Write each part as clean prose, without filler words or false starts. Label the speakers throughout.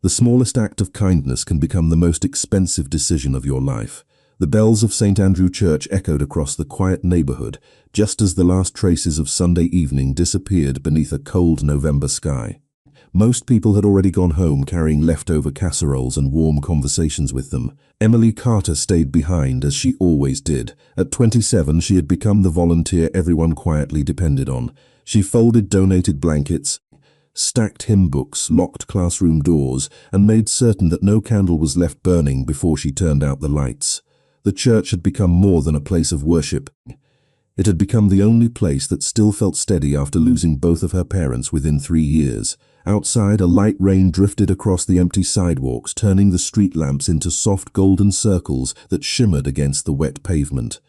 Speaker 1: The smallest act of kindness can become the most expensive decision of your life. The bells of St. Andrew Church echoed across the quiet neighborhood, just as the last traces of Sunday evening disappeared beneath a cold November sky. Most people had already gone home carrying leftover casseroles and warm conversations with them. Emily Carter stayed behind, as she always did. At 27, she had become the volunteer everyone quietly depended on. She folded donated blankets, stacked hymn books, locked classroom doors, and made certain that no candle was left burning before she turned out the lights. The church had become more than a place of worship. It had become the only place that still felt steady after losing both of her parents within 3 years. Outside, a light rain drifted across the empty sidewalks, turning the street lamps into soft golden circles that shimmered against the wet pavement.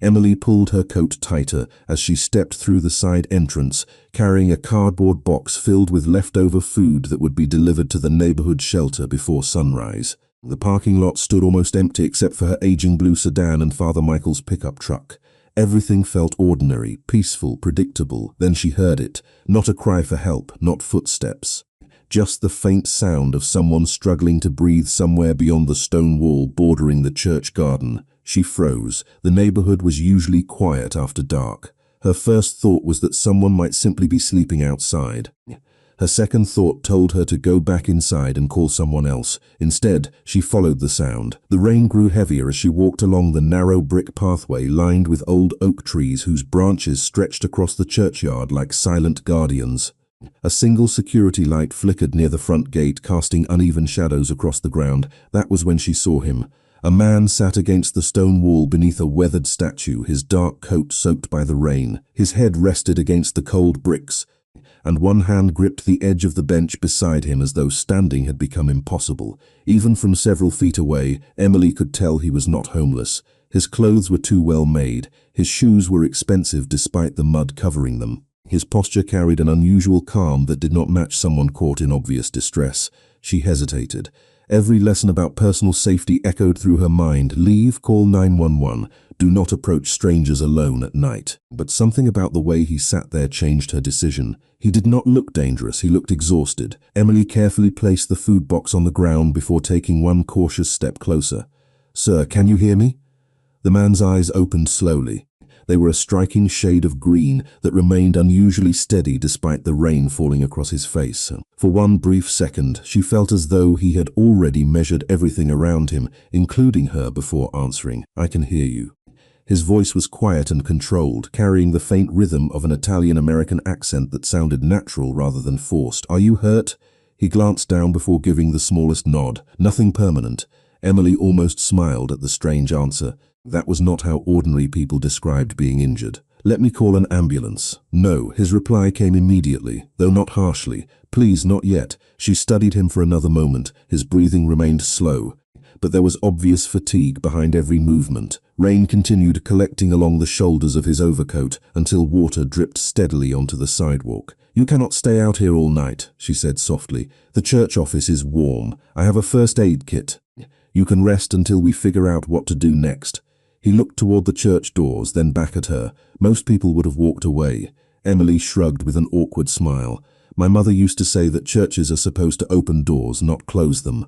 Speaker 1: Emily pulled her coat tighter as she stepped through the side entrance, carrying a cardboard box filled with leftover food that would be delivered to the neighborhood shelter before sunrise. The parking lot stood almost empty except for her aging blue sedan and Father Michael's pickup truck. Everything felt ordinary, peaceful, predictable. Then she heard it. Not a cry for help, not footsteps. Just the faint sound of someone struggling to breathe somewhere beyond the stone wall bordering the church garden. She froze. The neighborhood was usually quiet after dark. Her first thought was that someone might simply be sleeping outside. Her second thought told her to go back inside and call someone else. Instead, she followed the sound. The rain grew heavier as she walked along the narrow brick pathway lined with old oak trees whose branches stretched across the churchyard like silent guardians. A single security light flickered near the front gate, casting uneven shadows across the ground. That was when she saw him. A man sat against the stone wall beneath a weathered statue, his dark coat soaked by the rain. His head rested against the cold bricks, and one hand gripped the edge of the bench beside him as though standing had become impossible. Even from several feet away, Emily could tell he was not homeless. His clothes were too well made. His shoes were expensive despite the mud covering them. His posture carried an unusual calm that did not match someone caught in obvious distress. She hesitated. Every lesson about personal safety echoed through her mind. Leave, call 911. Do not approach strangers alone at night. But something about the way he sat there changed her decision. He did not look dangerous, he looked exhausted. Emily carefully placed the food box on the ground before taking one cautious step closer. "Sir, can you hear me?" The man's eyes opened slowly. They were a striking shade of green that remained unusually steady despite the rain falling across his face. For one brief second, she felt as though he had already measured everything around him, including her, before answering. "I can hear you." His voice was quiet and controlled, carrying the faint rhythm of an Italian-American accent that sounded natural rather than forced. "Are you hurt?" He glanced down before giving the smallest nod. "Nothing permanent." Emily almost smiled at the strange answer. That was not how ordinary people described being injured. "Let me call an ambulance." "No." His reply came immediately, though not harshly. "Please, not yet." She studied him for another moment. His breathing remained slow, but there was obvious fatigue behind every movement. Rain continued collecting along the shoulders of his overcoat until water dripped steadily onto the sidewalk. "You cannot stay out here all night," she said softly. "The church office is warm. I have a first aid kit. You can rest until we figure out what to do next." He looked toward the church doors, then back at her. Most people would have walked away. Emily shrugged with an awkward smile. "My mother used to say that churches are supposed to open doors, not close them."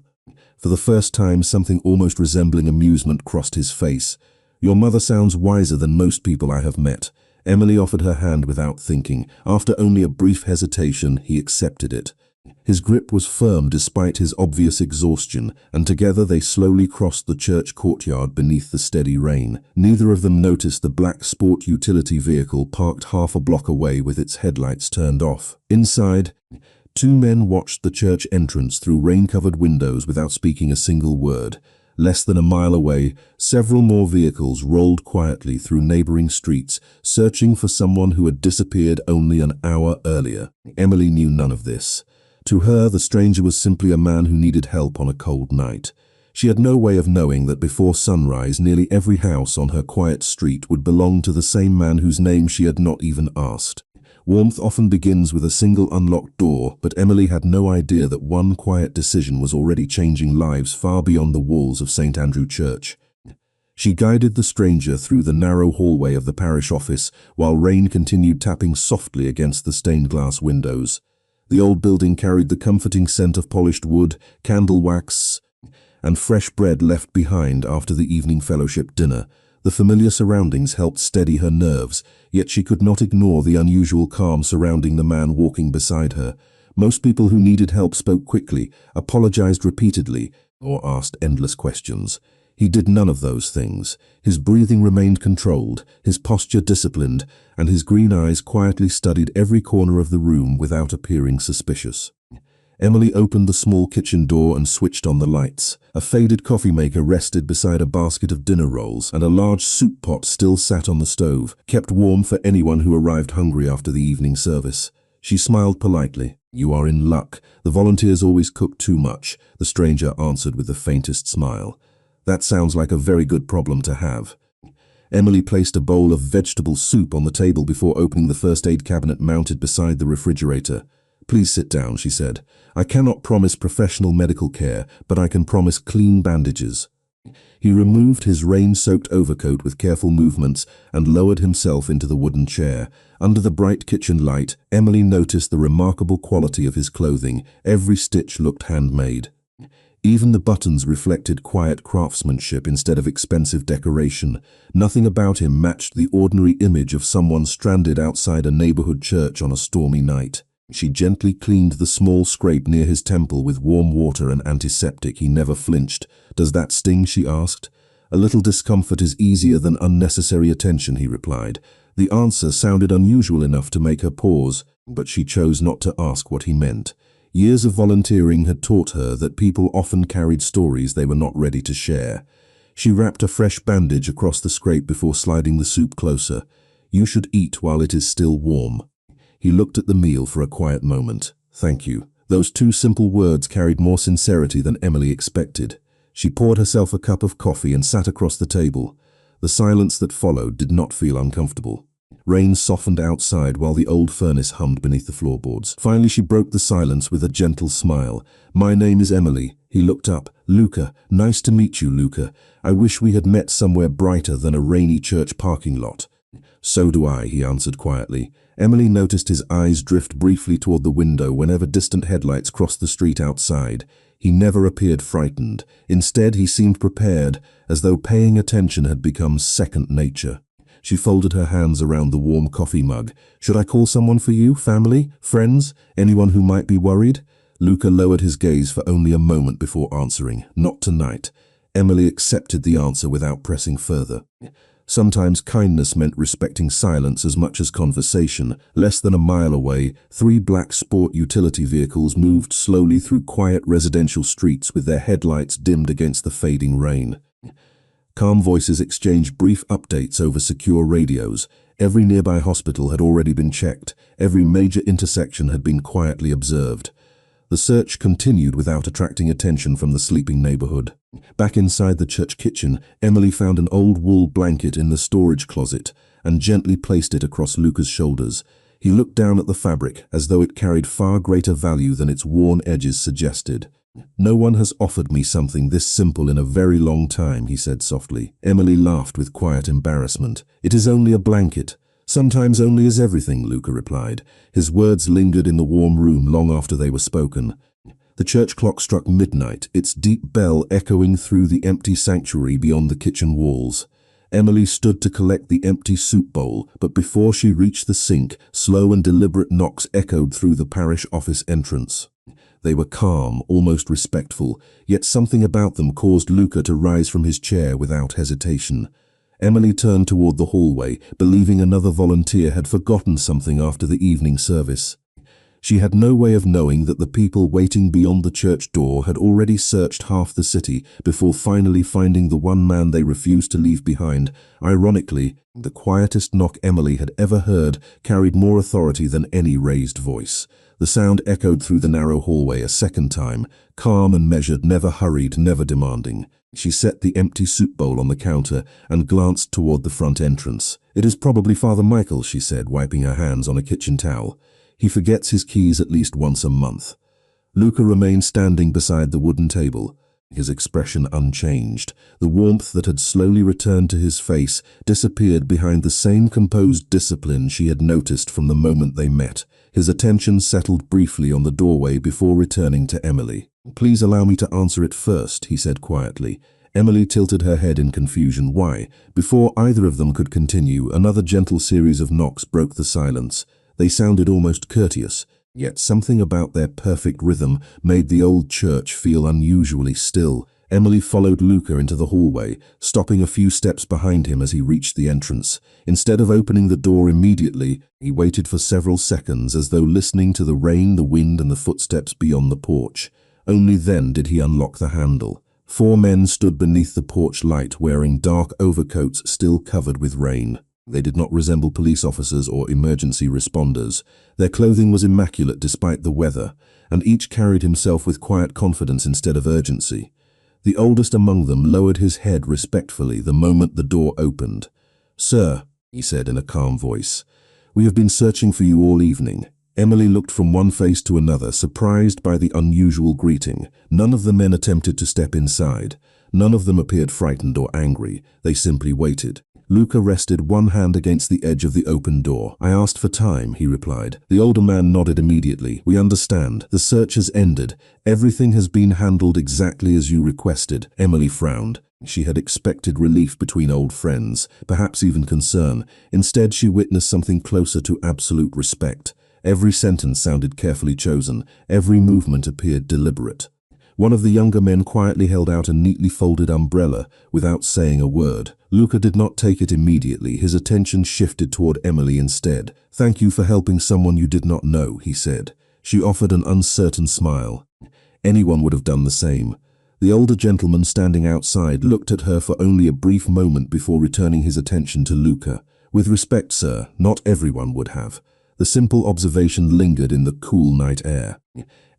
Speaker 1: For the first time, something almost resembling amusement crossed his face. "Your mother sounds wiser than most people I have met." Emily offered her hand without thinking. After only a brief hesitation, he accepted it. His grip was firm despite his obvious exhaustion, and together they slowly crossed the church courtyard beneath the steady rain. Neither of them noticed the black sport utility vehicle parked half a block away with its headlights turned off. Inside, two men watched the church entrance through rain-covered windows without speaking a single word. Less than a mile away, several more vehicles rolled quietly through neighboring streets, searching for someone who had disappeared only an hour earlier. Emily knew none of this. To her, the stranger was simply a man who needed help on a cold night. She had no way of knowing that before sunrise, nearly every house on her quiet street would belong to the same man whose name she had not even asked. Warmth often begins with a single unlocked door, but Emily had no idea that one quiet decision was already changing lives far beyond the walls of St. Andrew Church. She guided the stranger through the narrow hallway of the parish office, while rain continued tapping softly against the stained glass windows. The old building carried the comforting scent of polished wood, candle wax, and fresh bread left behind after the evening fellowship dinner. The familiar surroundings helped steady her nerves, yet she could not ignore the unusual calm surrounding the man walking beside her. Most people who needed help spoke quickly, apologized repeatedly, or asked endless questions. He did none of those things. His breathing remained controlled, his posture disciplined, and his green eyes quietly studied every corner of the room without appearing suspicious. Emily opened the small kitchen door and switched on the lights. A faded coffee maker rested beside a basket of dinner rolls, and a large soup pot still sat on the stove, kept warm for anyone who arrived hungry after the evening service. She smiled politely. "You are in luck. The volunteers always cook too much," the stranger answered with the faintest smile. "That sounds like a very good problem to have." Emily placed a bowl of vegetable soup on the table before opening the first aid cabinet mounted beside the refrigerator. "Please sit down," she said. "I cannot promise professional medical care, but I can promise clean bandages." He removed his rain-soaked overcoat with careful movements and lowered himself into the wooden chair. Under the bright kitchen light, Emily noticed the remarkable quality of his clothing. Every stitch looked handmade. Even the buttons reflected quiet craftsmanship instead of expensive decoration. Nothing about him matched the ordinary image of someone stranded outside a neighborhood church on a stormy night. She gently cleaned the small scrape near his temple with warm water and antiseptic. He never flinched. "Does that sting?" she asked. "A little discomfort is easier than unnecessary attention," he replied. The answer sounded unusual enough to make her pause, but she chose not to ask what he meant. Years of volunteering had taught her that people often carried stories they were not ready to share. She wrapped a fresh bandage across the scrape before sliding the soup closer. "You should eat while it is still warm." He looked at the meal for a quiet moment. "Thank you." Those two simple words carried more sincerity than Emily expected. She poured herself a cup of coffee and sat across the table. The silence that followed did not feel uncomfortable. Rain softened outside while the old furnace hummed beneath the floorboards. Finally she broke the silence with a gentle smile. "My name is Emily." He looked up. "Luca. Nice to meet you, Luca. I wish we had met somewhere brighter than a rainy church parking lot." "So do I," he answered quietly. Emily noticed his eyes drift briefly toward the window whenever distant headlights crossed the street outside. He never appeared frightened. Instead, he seemed prepared, as though paying attention had become second nature. She folded her hands around the warm coffee mug. "Should I call someone for you? Family? Friends? Anyone who might be worried?" Luca lowered his gaze for only a moment before answering. "Not tonight." Emily accepted the answer without pressing further. Sometimes kindness meant respecting silence as much as conversation. Less than a mile away, 3 black sport utility vehicles moved slowly through quiet residential streets with their headlights dimmed against the fading rain. Calm voices exchanged brief updates over secure radios. Every nearby hospital had already been checked. Every major intersection had been quietly observed. The search continued without attracting attention from the sleeping neighborhood. Back inside the church kitchen, Emily found an old wool blanket in the storage closet and gently placed it across Luca's shoulders. He looked down at the fabric as though it carried far greater value than its worn edges suggested. "No one has offered me something this simple in a very long time," he said softly. Emily laughed with quiet embarrassment. "It is only a blanket." "Sometimes only is everything," Luca replied. His words lingered in the warm room long after they were spoken. The church clock struck midnight, its deep bell echoing through the empty sanctuary beyond the kitchen walls. Emily stood to collect the empty soup bowl, but before she reached the sink, slow and deliberate knocks echoed through the parish office entrance. They were calm, almost respectful, yet something about them caused Luca to rise from his chair without hesitation. Emily turned toward the hallway, believing another volunteer had forgotten something after the evening service. She had no way of knowing that the people waiting beyond the church door had already searched half the city before finally finding the one man they refused to leave behind. Ironically, the quietest knock Emily had ever heard carried more authority than any raised voice. The sound echoed through the narrow hallway a second time, calm and measured, never hurried, never demanding. She set the empty soup bowl on the counter and glanced toward the front entrance. "It is probably Father Michael," she said, wiping her hands on a kitchen towel. "He forgets his keys at least once a month." Luca remained standing beside the wooden table, his expression unchanged. The warmth that had slowly returned to his face disappeared behind the same composed discipline she had noticed from the moment they met. His attention settled briefly on the doorway before returning to Emily. "Please allow me to answer it first," he said quietly. Emily tilted her head in confusion. "Why?" Before either of them could continue, another gentle series of knocks broke the silence. They sounded almost courteous, yet something about their perfect rhythm made the old church feel unusually still. Emily followed Luca into the hallway, stopping a few steps behind him as he reached the entrance. Instead of opening the door immediately, he waited for several seconds as though listening to the rain, the wind, and the footsteps beyond the porch. Only then did he unlock the handle. 4 men stood beneath the porch light, wearing dark overcoats still covered with rain. They did not resemble police officers or emergency responders. Their clothing was immaculate despite the weather, and each carried himself with quiet confidence instead of urgency. The oldest among them lowered his head respectfully the moment the door opened. "Sir," he said in a calm voice, "we have been searching for you all evening." Emily looked from one face to another, surprised by the unusual greeting. None of the men attempted to step inside. None of them appeared frightened or angry. They simply waited. Luca rested one hand against the edge of the open door. "I asked for time," he replied. The older man nodded immediately. "We understand. The search has ended. Everything has been handled exactly as you requested." Emily frowned. She had expected relief between old friends, perhaps even concern. Instead, she witnessed something closer to absolute respect. Every sentence sounded carefully chosen. Every movement appeared deliberate. One of the younger men quietly held out a neatly folded umbrella without saying a word. Luca did not take it immediately. His attention shifted toward Emily instead. "Thank you for helping someone you did not know," he said. She offered an uncertain smile. Anyone would have done the same. The older gentleman standing outside looked at her for only a brief moment before returning his attention to Luca. "With respect, sir, not everyone would have." The simple observation lingered in the cool night air.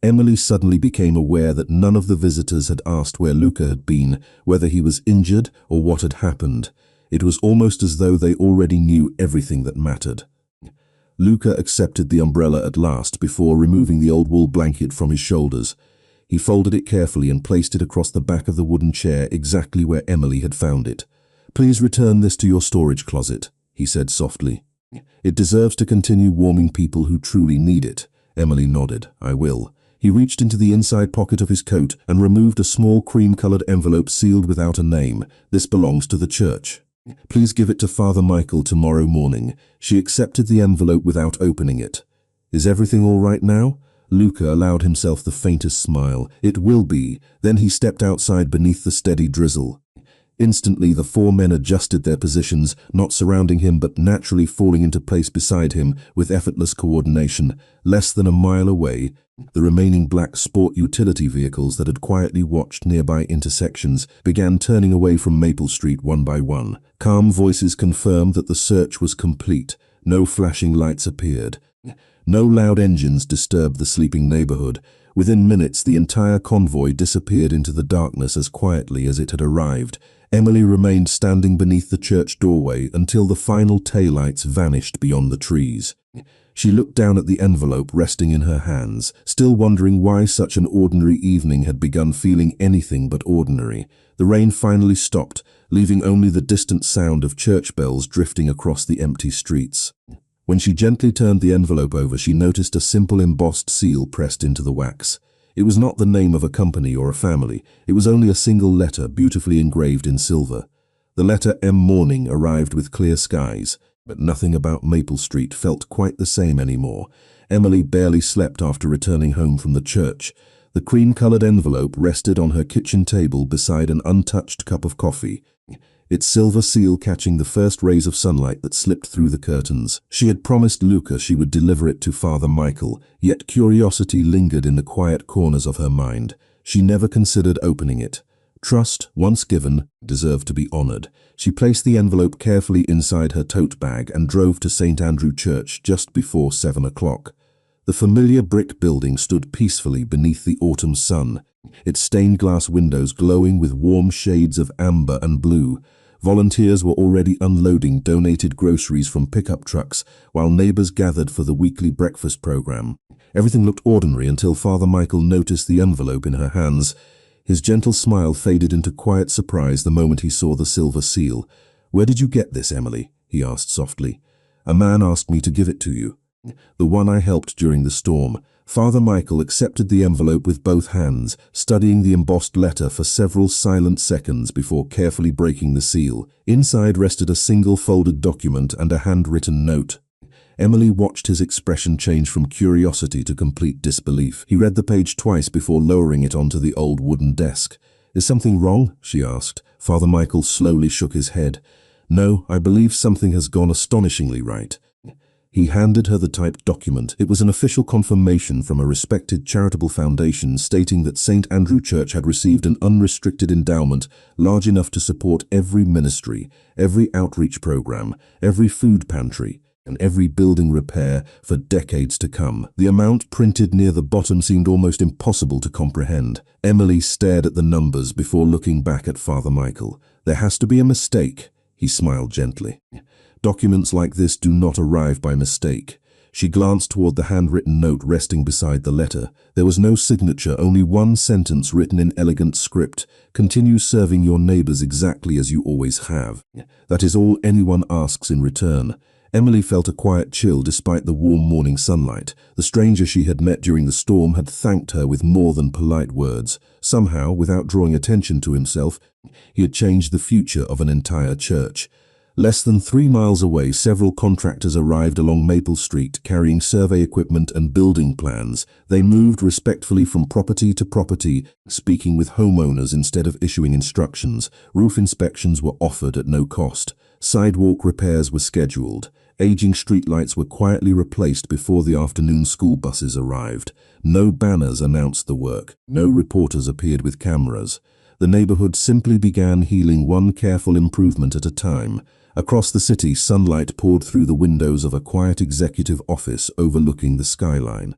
Speaker 1: Emily suddenly became aware that none of the visitors had asked where Luca had been, whether he was injured or what had happened. It was almost as though they already knew everything that mattered. Luca accepted the umbrella at last before removing the old wool blanket from his shoulders. He folded it carefully and placed it across the back of the wooden chair exactly where Emily had found it. "Please return this to your storage closet," he said softly. "It deserves to continue warming people who truly need it." Emily nodded. "I will." He reached into the inside pocket of his coat and removed a small cream-colored envelope sealed without a name. "This belongs to the church. Please give it to Father Michael tomorrow morning." She accepted the envelope without opening it. "Is everything all right now?" Luca allowed himself the faintest smile. "It will be." Then he stepped outside beneath the steady drizzle. Instantly, the 4 men adjusted their positions, not surrounding him but naturally falling into place beside him with effortless coordination. Less than a mile away, the remaining black sport utility vehicles that had quietly watched nearby intersections began turning away from Maple Street one by one. Calm voices confirmed that the search was complete. No flashing lights appeared. No loud engines disturbed the sleeping neighborhood. Within minutes, the entire convoy disappeared into the darkness as quietly as it had arrived. Emily remained standing beneath the church doorway until the final taillights vanished beyond the trees. She looked down at the envelope resting in her hands, still wondering why such an ordinary evening had begun feeling anything but ordinary. The rain finally stopped, leaving only the distant sound of church bells drifting across the empty streets. When she gently turned the envelope over, she noticed a simple embossed seal pressed into the wax. It was not the name of a company or a family. It was only a single letter, beautifully engraved in silver. The letter M. Morning arrived with clear skies, but nothing about Maple Street felt quite the same anymore. Emily barely slept after returning home from the church. The cream-colored envelope rested on her kitchen table beside an untouched cup of coffee, its silver seal catching the first rays of sunlight that slipped through the curtains. She had promised Luca she would deliver it to Father Michael, yet curiosity lingered in the quiet corners of her mind. She never considered opening it. Trust, once given, deserved to be honored. She placed the envelope carefully inside her tote bag and drove to St. Andrew Church just before 7 o'clock. The familiar brick building stood peacefully beneath the autumn sun, its stained glass windows glowing with warm shades of amber and blue. Volunteers were already unloading donated groceries from pickup trucks, while neighbors gathered for the weekly breakfast program. Everything looked ordinary until Father Michael noticed the envelope in her hands. His gentle smile faded into quiet surprise the moment he saw the silver seal. "Where did you get this, Emily?" he asked softly. "A man asked me to give it to you." The one I helped during the storm. Father Michael accepted the envelope with both hands, studying the embossed letter for several silent seconds before carefully breaking the seal. Inside rested a single folded document and a handwritten note. Emily watched his expression change from curiosity to complete disbelief. He read the page twice before lowering it onto the old wooden desk. "Is something wrong?" she asked. Father Michael slowly shook his head. "No, I believe something has gone astonishingly right." He handed her the typed document. It was an official confirmation from a respected charitable foundation stating that St. Andrew Church had received an unrestricted endowment large enough to support every ministry, every outreach program, every food pantry, and every building repair for decades to come. The amount printed near the bottom seemed almost impossible to comprehend. Emily stared at the numbers before looking back at Father Michael. "There has to be a mistake," he smiled gently. "Documents like this do not arrive by mistake." She glanced toward the handwritten note resting beside the letter. There was no signature, only one sentence written in elegant script. "Continue serving your neighbors exactly as you always have. That is all anyone asks in return." Emily felt a quiet chill despite the warm morning sunlight. The stranger she had met during the storm had thanked her with more than polite words. Somehow, without drawing attention to himself, he had changed the future of an entire church. Less than 3 miles away, several contractors arrived along Maple Street carrying survey equipment and building plans. They moved respectfully from property to property, speaking with homeowners instead of issuing instructions. Roof inspections were offered at no cost. Sidewalk repairs were scheduled. Aging streetlights were quietly replaced before the afternoon school buses arrived. No banners announced the work. No reporters appeared with cameras. The neighborhood simply began healing one careful improvement at a time. Across the city, sunlight poured through the windows of a quiet executive office overlooking the skyline.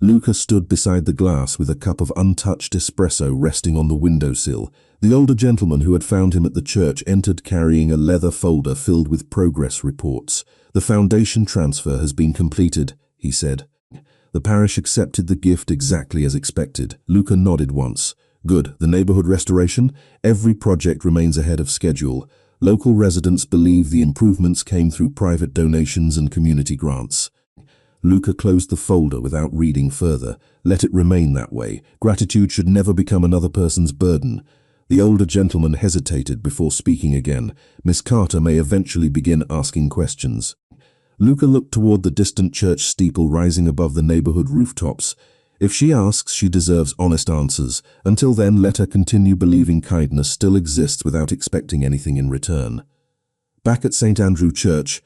Speaker 1: Luca stood beside the glass with a cup of untouched espresso resting on the windowsill. The older gentleman who had found him at the church entered carrying a leather folder filled with progress reports. "The foundation transfer has been completed," he said. "The parish accepted the gift exactly as expected." Luca nodded once. "Good. The neighborhood restoration? Every project remains ahead of schedule. Local residents believe the improvements came through private donations and community grants." Luca closed the folder without reading further. Let it remain that way. Gratitude should never become another person's burden. The older gentleman hesitated before speaking again. "Miss Carter may eventually begin asking questions." Luca looked toward the distant church steeple rising above the neighborhood rooftops. "If she asks, she deserves honest answers. Until then, let her continue believing kindness still exists without expecting anything in return." Back at St. Andrew Church,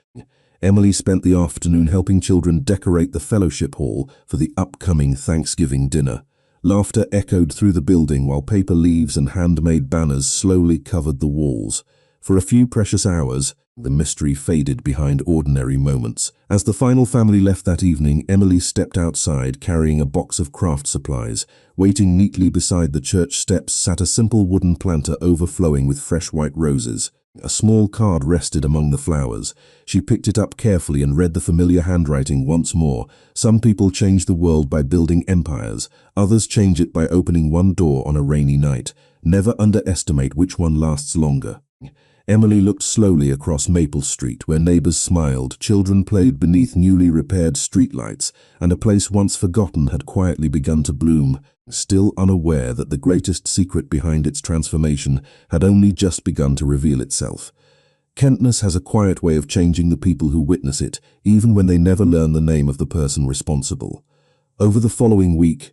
Speaker 1: Emily spent the afternoon helping children decorate the fellowship hall for the upcoming Thanksgiving dinner. Laughter echoed through the building while paper leaves and handmade banners slowly covered the walls. For a few precious hours, the mystery faded behind ordinary moments. As the final family left that evening, Emily stepped outside carrying a box of craft supplies. Waiting neatly beside the church steps sat a simple wooden planter overflowing with fresh white roses. A small card rested among the flowers. She picked it up carefully and read the familiar handwriting once more. "Some people change the world by building empires. Others change it by opening one door on a rainy night. Never underestimate which one lasts longer." Emily looked slowly across Maple Street, where neighbors smiled, children played beneath newly repaired streetlights, and a place once forgotten had quietly begun to bloom, still unaware that the greatest secret behind its transformation had only just begun to reveal itself. Kentness has a quiet way of changing the people who witness it, even when they never learn the name of the person responsible. Over the following week,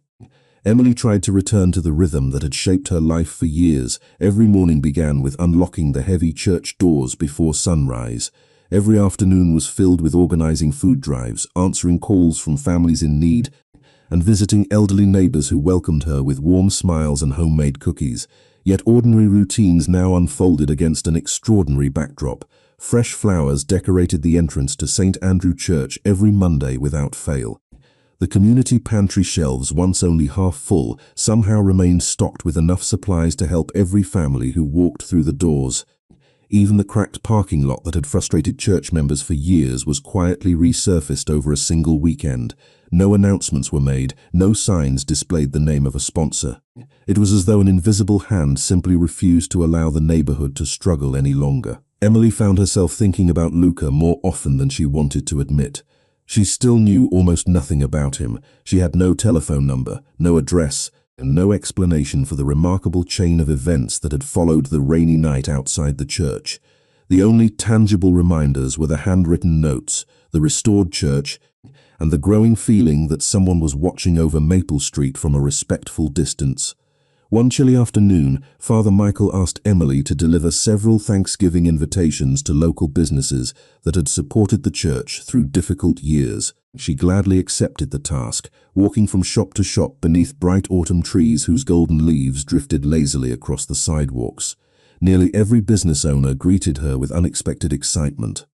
Speaker 1: Emily tried to return to the rhythm that had shaped her life for years. Every morning began with unlocking the heavy church doors before sunrise. Every afternoon was filled with organizing food drives, answering calls from families in need, and visiting elderly neighbors who welcomed her with warm smiles and homemade cookies. Yet ordinary routines now unfolded against an extraordinary backdrop. Fresh flowers decorated the entrance to St. Andrew Church every Monday without fail. The community pantry shelves, once only half full, somehow remained stocked with enough supplies to help every family who walked through the doors. Even the cracked parking lot that had frustrated church members for years was quietly resurfaced over a single weekend. No announcements were made, no signs displayed the name of a sponsor. It was as though an invisible hand simply refused to allow the neighborhood to struggle any longer. Emily found herself thinking about Luca more often than she wanted to admit. She still knew almost nothing about him. She had no telephone number, no address, and no explanation for the remarkable chain of events that had followed the rainy night outside the church. The only tangible reminders were the handwritten notes, the restored church, and the growing feeling that someone was watching over Maple Street from a respectful distance. One chilly afternoon, Father Michael asked Emily to deliver several Thanksgiving invitations to local businesses that had supported the church through difficult years. She gladly accepted the task, walking from shop to shop beneath bright autumn trees whose golden leaves drifted lazily across the sidewalks. Nearly every business owner greeted her with unexpected excitement.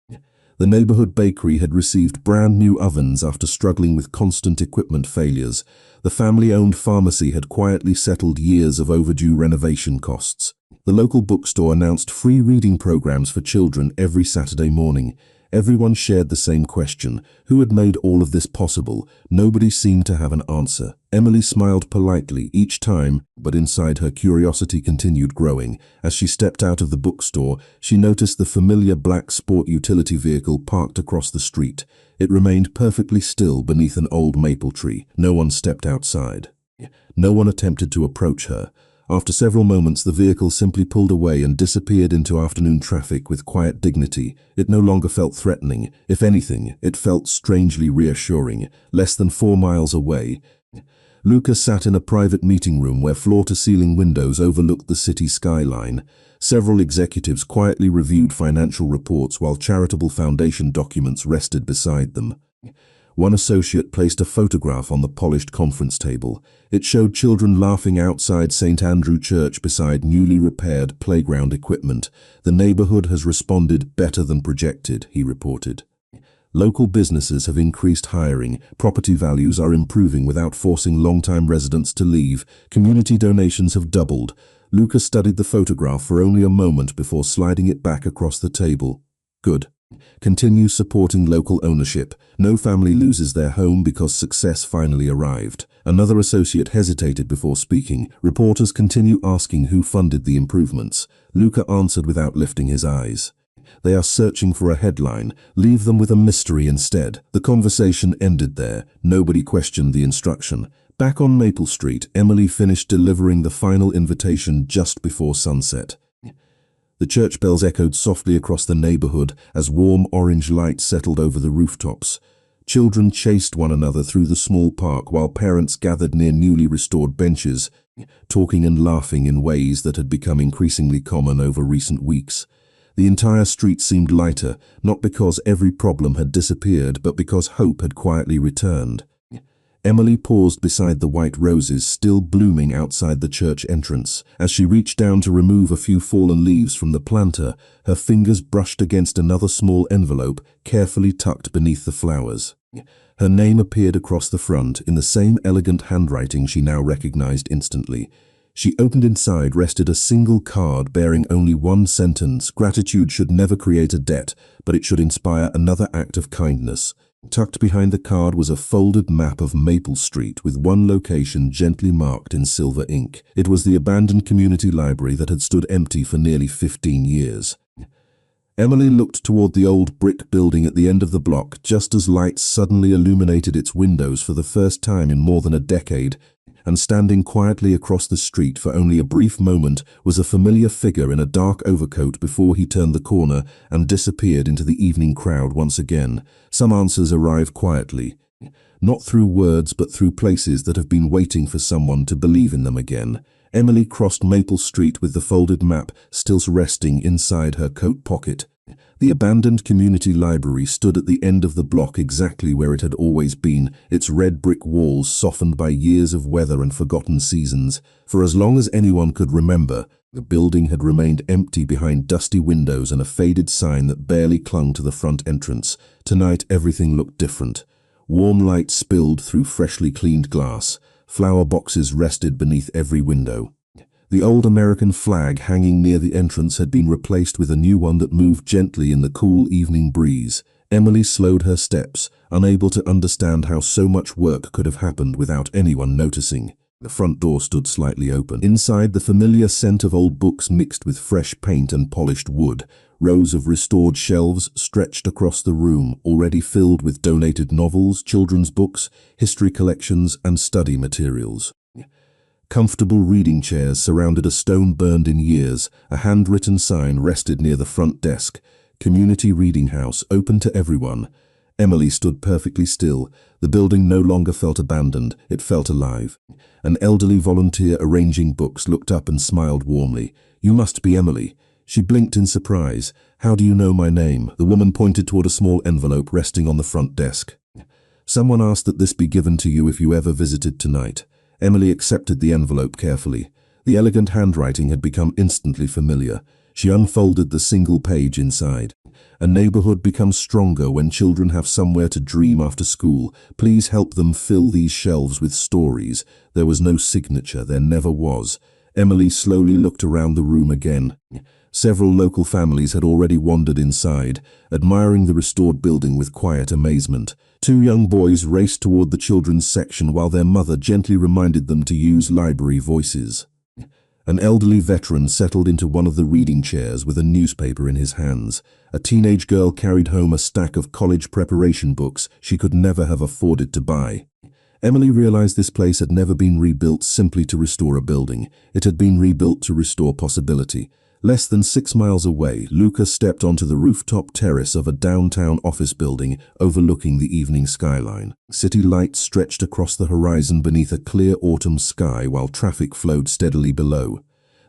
Speaker 1: The neighborhood bakery had received brand new ovens after struggling with constant equipment failures. The family-owned pharmacy had quietly settled years of overdue renovation costs. The local bookstore announced free reading programs for children every Saturday morning. Everyone shared the same question: who had made all of this possible? Nobody seemed to have an answer. Emily smiled politely each time, but inside her curiosity continued growing. As she stepped out of the bookstore, she noticed the familiar black sport utility vehicle parked across the street. It remained perfectly still beneath an old maple tree. No one stepped outside. No one attempted to approach her. After several moments, the vehicle simply pulled away and disappeared into afternoon traffic with quiet dignity. It no longer felt threatening. If anything, it felt strangely reassuring. Less than 4 miles away, Luca sat in a private meeting room where floor-to-ceiling windows overlooked the city skyline. Several executives quietly reviewed financial reports while charitable foundation documents rested beside them. One associate placed a photograph on the polished conference table. It showed children laughing outside St. Andrew Church beside newly repaired playground equipment. The neighborhood has responded better than projected, he reported. Local businesses have increased hiring. Property values are improving without forcing long-time residents to leave. Community donations have doubled. Luca studied the photograph for only a moment before sliding it back across the table. Good. Continue supporting local ownership. No family loses their home because success finally arrived. Another associate hesitated before speaking. Reporters continue asking who funded the improvements. Luca answered without lifting his eyes. They are searching for a headline. Leave them with a mystery instead. The conversation ended there. Nobody questioned the instruction. Back on Maple Street, Emily finished delivering the final invitation just before sunset. The church bells echoed softly across the neighborhood as warm orange light settled over the rooftops. Children chased one another through the small park while parents gathered near newly restored benches, talking and laughing in ways that had become increasingly common over recent weeks. The entire street seemed lighter, not because every problem had disappeared, but because hope had quietly returned. Emily paused beside the white roses still blooming outside the church entrance. As she reached down to remove a few fallen leaves from the planter, her fingers brushed against another small envelope carefully tucked beneath the flowers. Her name appeared across the front in the same elegant handwriting she now recognized instantly. She opened inside rested a single card bearing only one sentence: gratitude should never create a debt, but it should inspire another act of kindness. Tucked behind the card was a folded map of Maple Street with one location gently marked in silver ink. It was the abandoned community library that had stood empty for nearly 15 years. Emily looked toward the old brick building at the end of the block just as lights suddenly illuminated its windows for the first time in more than a decade, and standing quietly across the street for only a brief moment was a familiar figure in a dark overcoat before he turned the corner and disappeared into the evening crowd once again. Some answers arrive quietly, not through words but through places that have been waiting for someone to believe in them again. Emily crossed Maple Street with the folded map still resting inside her coat pocket. The abandoned community library stood at the end of the block exactly where it had always been, its red brick walls softened by years of weather and forgotten seasons. For as long as anyone could remember, the building had remained empty behind dusty windows and a faded sign that barely clung to the front entrance. Tonight everything looked different. Warm light spilled through freshly cleaned glass. Flower boxes rested beneath every window. The old American flag hanging near the entrance had been replaced with a new one that moved gently in the cool evening breeze. Emily slowed her steps, unable to understand how so much work could have happened without anyone noticing. The front door stood slightly open. Inside, the familiar scent of old books mixed with fresh paint and polished wood. Rows of restored shelves stretched across the room, already filled with donated novels, children's books, history collections, and study materials. Comfortable reading chairs surrounded a stone burned in years. A handwritten sign rested near the front desk. Community Reading House, open to everyone. Emily stood perfectly still. The building no longer felt abandoned, it felt alive. An elderly volunteer arranging books looked up and smiled warmly. "You must be Emily." She blinked in surprise. "How do you know my name?" The woman pointed toward a small envelope resting on the front desk. "Someone asked that this be given to you if you ever visited tonight." Emily accepted the envelope carefully. The elegant handwriting had become instantly familiar. She unfolded the single page inside. "A neighborhood becomes stronger when children have somewhere to dream after school. Please help them fill these shelves with stories." There was no signature, there never was. Emily slowly looked around the room again. Several local families had already wandered inside, admiring the restored building with quiet amazement. Two young boys raced toward the children's section while their mother gently reminded them to use library voices. An elderly veteran settled into one of the reading chairs with a newspaper in his hands. A teenage girl carried home a stack of college preparation books she could never have afforded to buy. Emily realized this place had never been rebuilt simply to restore a building. It had been rebuilt to restore possibility. Less than 6 miles away, Luca stepped onto the rooftop terrace of a downtown office building overlooking the evening skyline. City lights stretched across the horizon beneath a clear autumn sky while traffic flowed steadily below.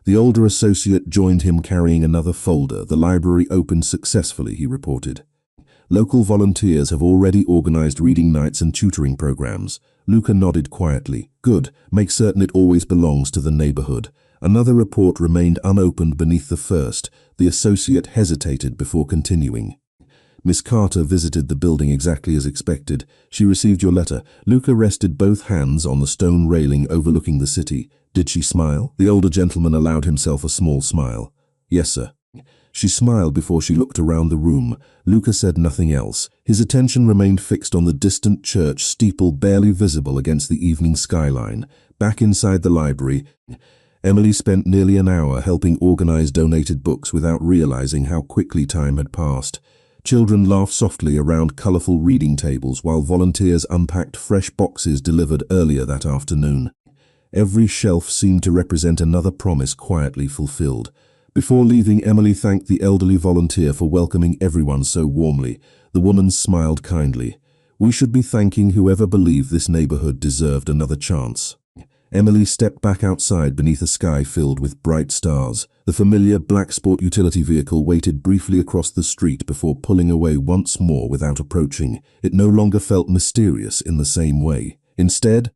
Speaker 1: The older associate joined him carrying another folder. "The library opened successfully," he reported. "Local volunteers have already organized reading nights and tutoring programs." Luca nodded quietly. "Good. Make certain it always belongs to the neighborhood." Another report remained unopened beneath the first. The associate hesitated before continuing. "Miss Carter visited the building exactly as expected. She received your letter." Luca rested both hands on the stone railing overlooking the city. "Did she smile?" The older gentleman allowed himself a small smile. "Yes, sir." She smiled before she looked around the room. Luca said nothing else. His attention remained fixed on the distant church steeple barely visible against the evening skyline. Back inside the library, Emily spent nearly an hour helping organize donated books without realizing how quickly time had passed. Children laughed softly around colorful reading tables while volunteers unpacked fresh boxes delivered earlier that afternoon. Every shelf seemed to represent another promise quietly fulfilled. Before leaving, Emily thanked the elderly volunteer for welcoming everyone so warmly. The woman smiled kindly. "We should be thanking whoever believed this neighborhood deserved another chance." Emily stepped back outside beneath a sky filled with bright stars. The familiar black sport utility vehicle waited briefly across the street before pulling away once more without approaching. It no longer felt mysterious in the same way. Instead,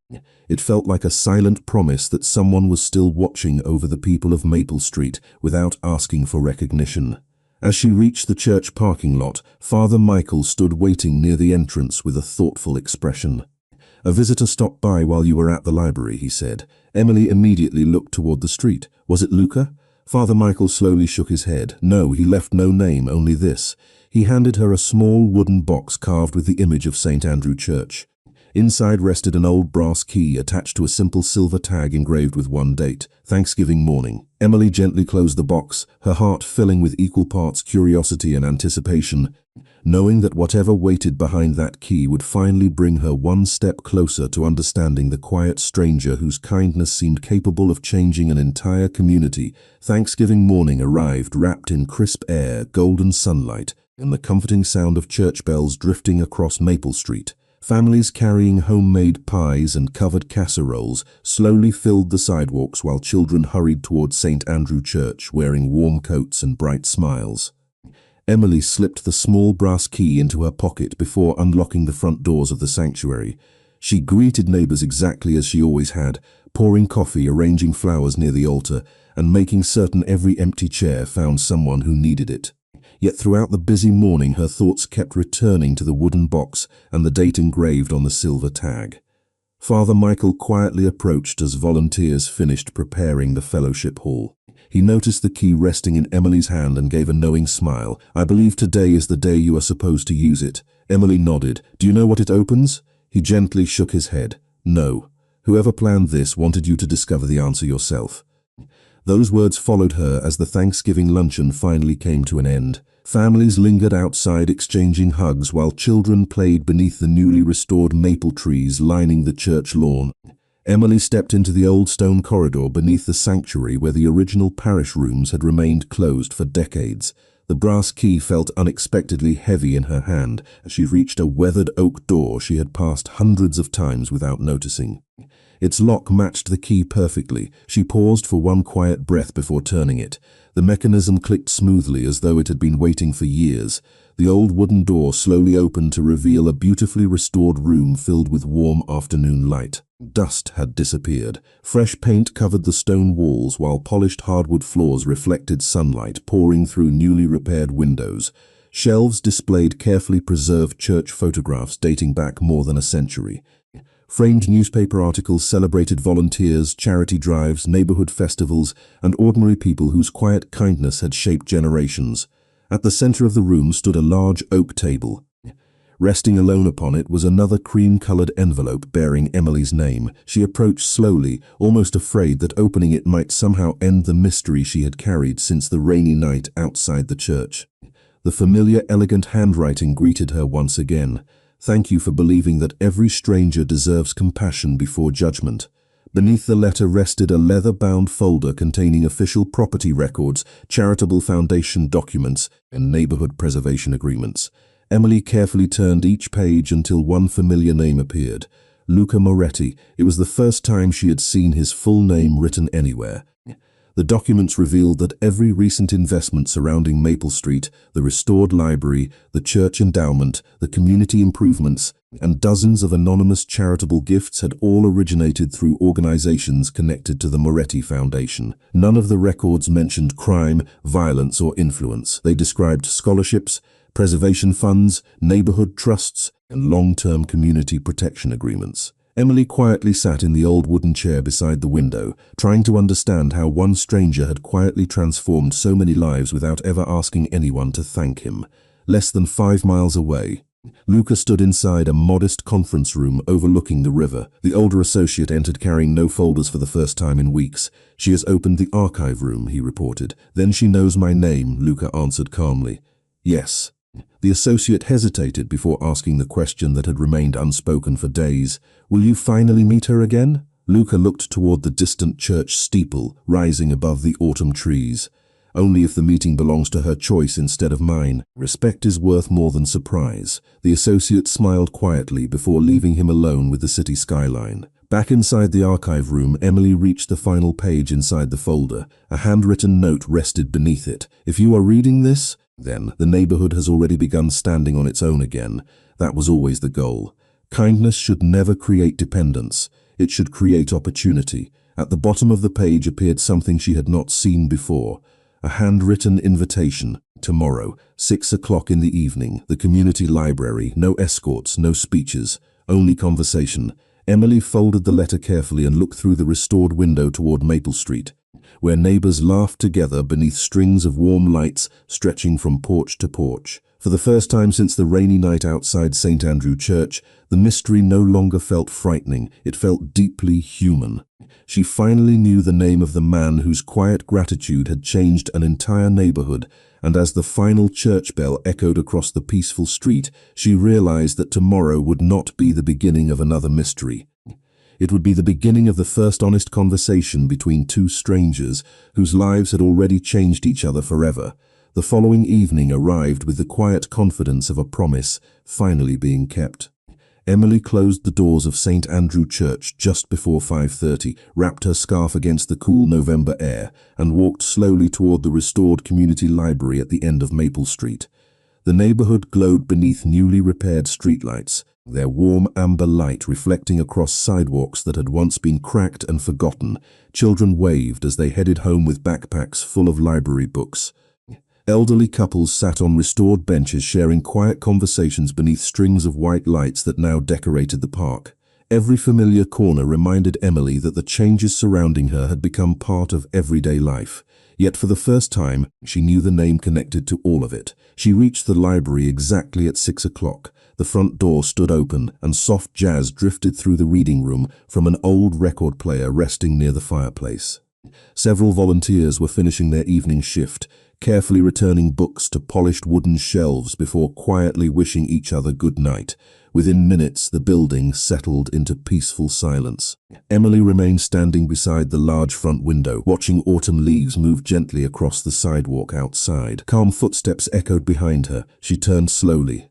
Speaker 1: it felt like a silent promise that someone was still watching over the people of Maple Street without asking for recognition. As she reached the church parking lot, Father Michael stood waiting near the entrance with a thoughtful expression. "A visitor stopped by while you were at the library," he said. Emily immediately looked toward the street. "Was it Luca?" Father Michael slowly shook his head. "No, he left no name, only this." He handed her a small wooden box carved with the image of St. Andrew Church. Inside rested an old brass key attached to a simple silver tag engraved with one date, Thanksgiving morning. Emily gently closed the box, her heart filling with equal parts curiosity and anticipation, knowing that whatever waited behind that key would finally bring her one step closer to understanding the quiet stranger whose kindness seemed capable of changing an entire community. Thanksgiving morning arrived wrapped in crisp air, golden sunlight, and the comforting sound of church bells drifting across Maple Street. Families carrying homemade pies and covered casseroles slowly filled the sidewalks while children hurried toward St. Andrew Church wearing warm coats and bright smiles. Emily slipped the small brass key into her pocket before unlocking the front doors of the sanctuary. She greeted neighbors exactly as she always had, pouring coffee, arranging flowers near the altar, and making certain every empty chair found someone who needed it. Yet throughout the busy morning her thoughts kept returning to the wooden box and the date engraved on the silver tag. Father Michael quietly approached as volunteers finished preparing the fellowship hall. He noticed the key resting in Emily's hand and gave a knowing smile. "I believe today is the day you are supposed to use it." Emily nodded. "Do you know what it opens?" He gently shook his head. "No." Whoever planned this wanted you to discover the answer yourself. Those words followed her as the Thanksgiving luncheon finally came to an end. Families lingered outside exchanging hugs while children played beneath the newly restored maple trees lining the church lawn. Emily stepped into the old stone corridor beneath the sanctuary where the original parish rooms had remained closed for decades. The brass key felt unexpectedly heavy in her hand as she reached a weathered oak door she had passed hundreds of times without noticing. Its lock matched the key perfectly. She paused for one quiet breath before turning it. The mechanism clicked smoothly as though it had been waiting for years. The old wooden door slowly opened to reveal a beautifully restored room filled with warm afternoon light. Dust had disappeared. Fresh paint covered the stone walls while polished hardwood floors reflected sunlight pouring through newly repaired windows. Shelves displayed carefully preserved church photographs dating back more than a century. Framed newspaper articles celebrated volunteers, charity drives, neighborhood festivals, and ordinary people whose quiet kindness had shaped generations. At the center of the room stood a large oak table. Resting alone upon it was another cream-colored envelope bearing Emily's name. She approached slowly, almost afraid that opening it might somehow end the mystery she had carried since the rainy night outside the church. The familiar, elegant handwriting greeted her once again. "Thank you for believing that every stranger deserves compassion before judgment." Beneath the letter rested a leather-bound folder containing official property records, charitable foundation documents, and neighborhood preservation agreements. Emily carefully turned each page until one familiar name appeared. Luca Moretti. It was the first time she had seen his full name written anywhere. The documents revealed that every recent investment surrounding Maple Street, the restored library, the church endowment, the community improvements, and dozens of anonymous charitable gifts had all originated through organizations connected to the Moretti Foundation. None of the records mentioned crime, violence, or influence. They described scholarships, preservation funds, neighborhood trusts, and long-term community protection agreements. Emily quietly sat in the old wooden chair beside the window, trying to understand how one stranger had quietly transformed so many lives without ever asking anyone to thank him. Less than 5 miles away, Luca stood inside a modest conference room overlooking the river. The older associate entered carrying no folders for the first time in weeks. "She has opened the archive room," he reported. "Then she knows my name," Luca answered calmly. "Yes." The associate hesitated before asking the question that had remained unspoken for days. "Will you finally meet her again?" Luca looked toward the distant church steeple, rising above the autumn trees. "Only if the meeting belongs to her choice instead of mine. Respect is worth more than surprise." The associate smiled quietly before leaving him alone with the city skyline. Back inside the archive room, Emily reached the final page inside the folder. A handwritten note rested beneath it. "If you are reading this, then the neighborhood has already begun standing on its own again. That was always the goal. Kindness should never create dependence. It should create opportunity." At the bottom of the page appeared something she had not seen before. A handwritten invitation. "Tomorrow, 6 o'clock in the evening, the community library. No escorts, no speeches, only conversation." Emily folded the letter carefully and looked through the restored window toward Maple Street, where neighbors laughed together beneath strings of warm lights stretching from porch to porch. For the first time since the rainy night outside St. Andrew Church, the mystery no longer felt frightening. It felt deeply human. She finally knew the name of the man whose quiet gratitude had changed an entire neighborhood, and as the final church bell echoed across the peaceful street, she realized that tomorrow would not be the beginning of another mystery. It would be the beginning of the first honest conversation between two strangers whose lives had already changed each other forever. The following evening arrived with the quiet confidence of a promise finally being kept. Emily closed the doors of St. Andrew Church just before 5:30, wrapped her scarf against the cool November air, and walked slowly toward the restored community library at the end of Maple Street. The neighborhood glowed beneath newly repaired streetlights, their warm amber light reflecting across sidewalks that had once been cracked and forgotten. Children waved as they headed home with backpacks full of library books. Elderly couples sat on restored benches sharing quiet conversations beneath strings of white lights that now decorated the park. Every familiar corner reminded Emily that the changes surrounding her had become part of everyday life. Yet for the first time, she knew the name connected to all of it. She reached the library exactly at 6 o'clock. The front door stood open, and soft jazz drifted through the reading room from an old record player resting near the fireplace. Several volunteers were finishing their evening shift, carefully returning books to polished wooden shelves before quietly wishing each other good night. Within minutes, the building settled into peaceful silence. Emily remained standing beside the large front window, watching autumn leaves move gently across the sidewalk outside. Calm footsteps echoed behind her. She turned slowly.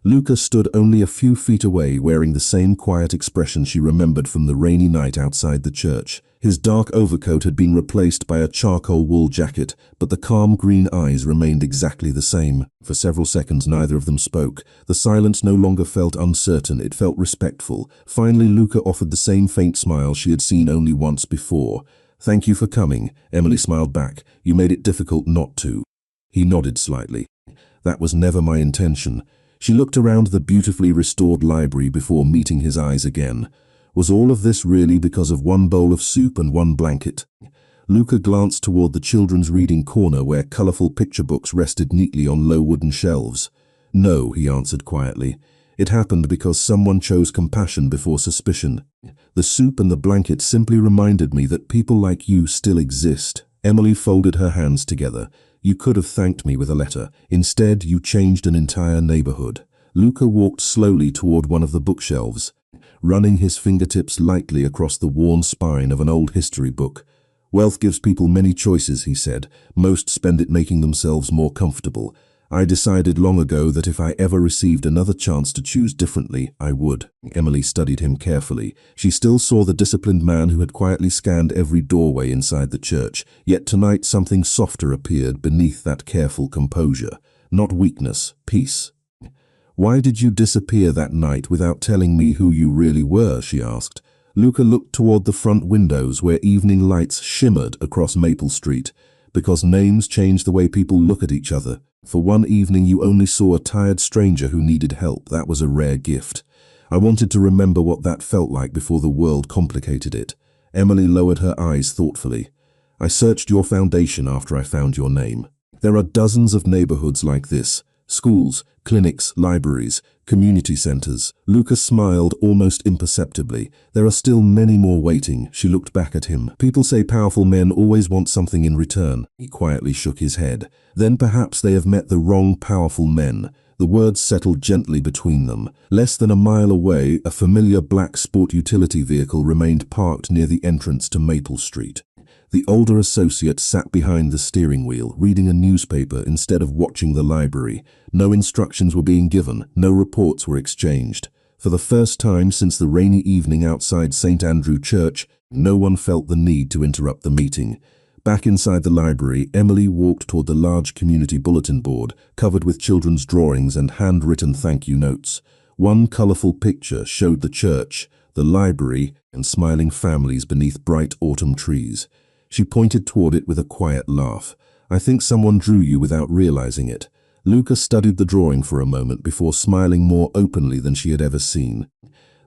Speaker 1: Luca stood only a few feet away, wearing the same quiet expression she remembered from the rainy night outside the church. His dark overcoat had been replaced by a charcoal wool jacket, but the calm green eyes remained exactly the same. For several seconds, neither of them spoke. The silence no longer felt uncertain, it felt respectful. Finally, Luca offered the same faint smile she had seen only once before. "Thank you for coming," Emily smiled back. "You made it difficult not to." He nodded slightly. "That was never my intention." She looked around the beautifully restored library before meeting his eyes again. Was all of this really because of one bowl of soup and one blanket? Luca glanced toward the children's reading corner where colorful picture books rested neatly on low wooden shelves. "No," he answered quietly. "It happened because someone chose compassion before suspicion. The soup and the blanket simply reminded me that people like you still exist." Emily folded her hands together. "You could have thanked me with a letter. Instead, you changed an entire neighborhood." Luca walked slowly toward one of the bookshelves, running his fingertips lightly across the worn spine of an old history book. "Wealth gives people many choices," he said. "Most spend it making themselves more comfortable. I decided long ago that if I ever received another chance to choose differently, I would." Emily studied him carefully. She still saw the disciplined man who had quietly scanned every doorway inside the church, yet tonight something softer appeared beneath that careful composure. Not weakness, peace. "Why did you disappear that night without telling me who you really were?" she asked. Luca looked toward the front windows where evening lights shimmered across Maple Street. "Because names change the way people look at each other. For one evening you only saw a tired stranger who needed help. That was a rare gift. I wanted to remember what that felt like before the world complicated it." Emily lowered her eyes thoughtfully. "I searched your foundation after I found your name. There are dozens of neighborhoods like this. Schools, clinics, libraries, community centers." Luca smiled almost imperceptibly. "There are still many more waiting." She looked back at him. "People say powerful men always want something in return." He quietly shook his head. "Then perhaps they have met the wrong powerful men." The words settled gently between them. Less than a mile away, a familiar black sport utility vehicle remained parked near the entrance to Maple Street. The older associate sat behind the steering wheel, reading a newspaper instead of watching the library. No instructions were being given, no reports were exchanged. For the first time since the rainy evening outside St. Andrew Church, no one felt the need to interrupt the meeting. Back inside the library, Emily walked toward the large community bulletin board, covered with children's drawings and handwritten thank you notes. One colorful picture showed the church, the library, and smiling families beneath bright autumn trees. She pointed toward it with a quiet laugh. "I think someone drew you without realizing it." Luca studied the drawing for a moment before smiling more openly than she had ever seen.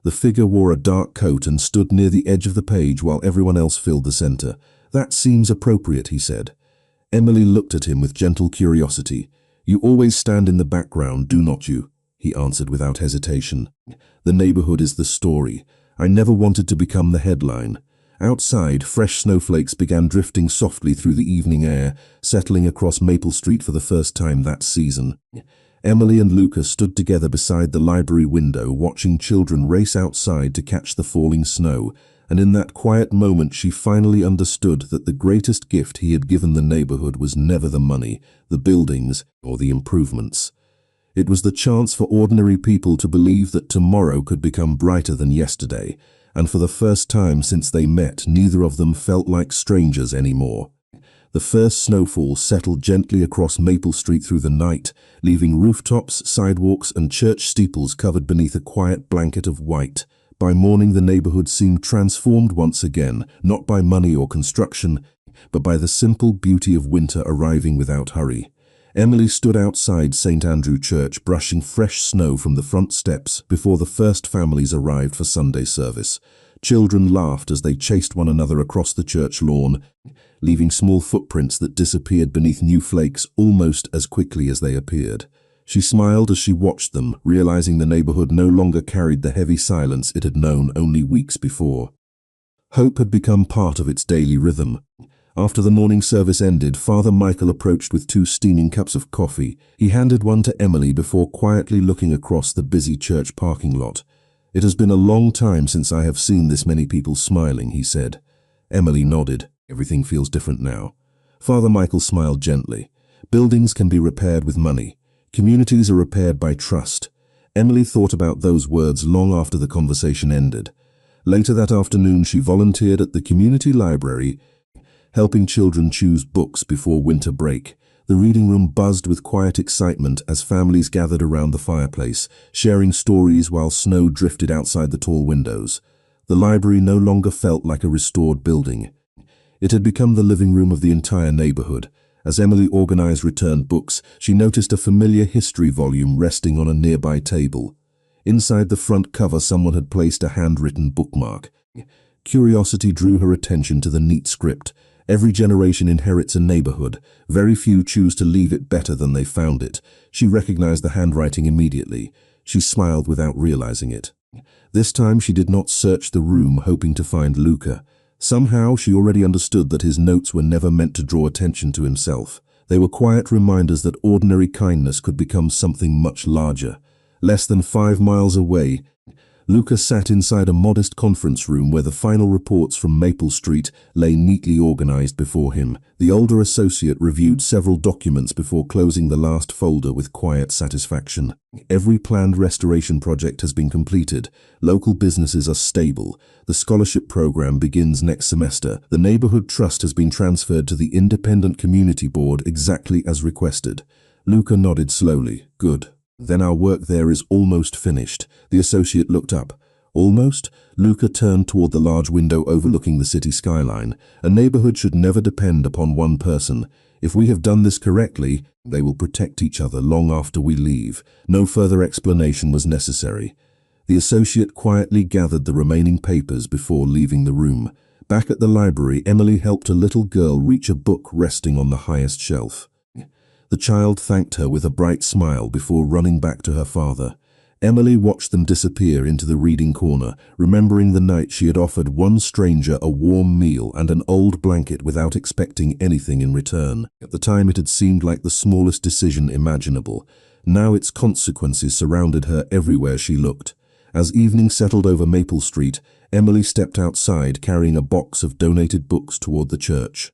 Speaker 1: The figure wore a dark coat and stood near the edge of the page while everyone else filled the center. "That seems appropriate," he said. Emily looked at him with gentle curiosity. "You always stand in the background, do not you?" he answered without hesitation. "The neighborhood is the story. I never wanted to become the headline." Outside, fresh snowflakes began drifting softly through the evening air, settling across Maple Street for the first time that season. Emily and Luca stood together beside the library window, watching children race outside to catch the falling snow, and in that quiet moment she finally understood that the greatest gift he had given the neighborhood was never the money, the buildings, or the improvements. It was the chance for ordinary people to believe that tomorrow could become brighter than yesterday, and for the first time since they met, neither of them felt like strangers anymore. The first snowfall settled gently across Maple Street through the night, leaving rooftops, sidewalks, and church steeples covered beneath a quiet blanket of white. By morning, the neighborhood seemed transformed once again, not by money or construction, but by the simple beauty of winter arriving without hurry. Emily stood outside St. Andrew Church, brushing fresh snow from the front steps before the first families arrived for Sunday service. Children laughed as they chased one another across the church lawn, leaving small footprints that disappeared beneath new flakes almost as quickly as they appeared. She smiled as she watched them, realizing the neighborhood no longer carried the heavy silence it had known only weeks before. Hope had become part of its daily rhythm. After the morning service ended, Father Michael approached with 2 steaming cups of coffee. He handed one to Emily before quietly looking across the busy church parking lot. "It has been a long time since I have seen this many people smiling," he said. Emily nodded. "Everything feels different now." Father Michael smiled gently. "Buildings can be repaired with money. Communities are repaired by trust." Emily thought about those words long after the conversation ended. Later that afternoon, she volunteered at the community library, helping children choose books before winter break. The reading room buzzed with quiet excitement as families gathered around the fireplace, sharing stories while snow drifted outside the tall windows. The library no longer felt like a restored building. It had become the living room of the entire neighborhood. As Emily organized returned books, she noticed a familiar history volume resting on a nearby table. Inside the front cover, someone had placed a handwritten bookmark. Curiosity drew her attention to the neat script. Every generation inherits a neighborhood. Very few choose to leave it better than they found it. She recognized the handwriting immediately. She smiled without realizing it. This time she did not search the room hoping to find Luca. Somehow she already understood that his notes were never meant to draw attention to himself. They were quiet reminders that ordinary kindness could become something much larger. Less than 5 miles away, Luca sat inside a modest conference room where the final reports from Maple Street lay neatly organized before him. The older associate reviewed several documents before closing the last folder with quiet satisfaction. Every planned restoration project has been completed. Local businesses are stable. The scholarship program begins next semester. The neighborhood trust has been transferred to the independent community board exactly as requested. Luca nodded slowly. "Good. Then our work there is almost finished." The associate looked up. "Almost?" Luca turned toward the large window overlooking the city skyline. "A neighborhood should never depend upon one person. If we have done this correctly, they will protect each other long after we leave." No further explanation was necessary. The associate quietly gathered the remaining papers before leaving the room. Back at the library, Emily helped a little girl reach a book resting on the highest shelf. The child thanked her with a bright smile before running back to her father. Emily watched them disappear into the reading corner, remembering the night she had offered one stranger a warm meal and an old blanket without expecting anything in return. At the time it had seemed like the smallest decision imaginable. Now its consequences surrounded her everywhere she looked. As evening settled over Maple Street, Emily stepped outside carrying a box of donated books toward the church.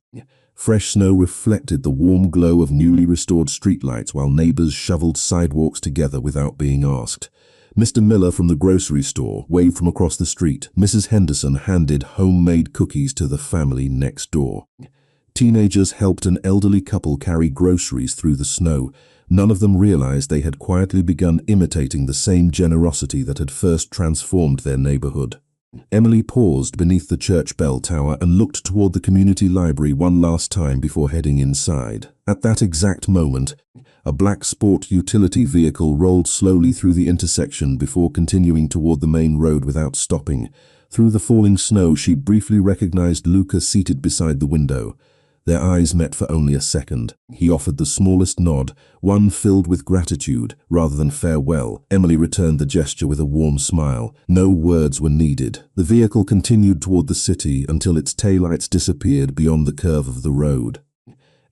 Speaker 1: Fresh snow reflected the warm glow of newly restored streetlights while neighbors shoveled sidewalks together without being asked. Mr. Miller from the grocery store waved from across the street. Mrs. Henderson handed homemade cookies to the family next door. Teenagers helped an elderly couple carry groceries through the snow. None of them realized they had quietly begun imitating the same generosity that had first transformed their neighborhood. Emily paused beneath the church bell tower and looked toward the community library one last time before heading inside. At that exact moment, a black sport utility vehicle rolled slowly through the intersection before continuing toward the main road without stopping. Through the falling snow, she briefly recognized Luca seated beside the window. Their eyes met for only a second. He offered the smallest nod, one filled with gratitude rather than farewell. Emily returned the gesture with a warm smile. No words were needed. The vehicle continued toward the city until its taillights disappeared beyond the curve of the road.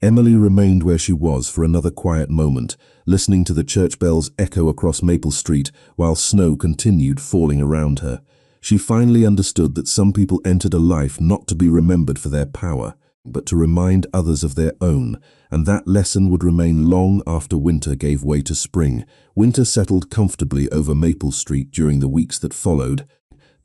Speaker 1: Emily remained where she was for another quiet moment, listening to the church bells echo across Maple Street while snow continued falling around her. She finally understood that some people entered a life not to be remembered for their power, but to remind others of their own, and that lesson would remain long after winter gave way to spring. Winter settled comfortably over Maple Street during the weeks that followed,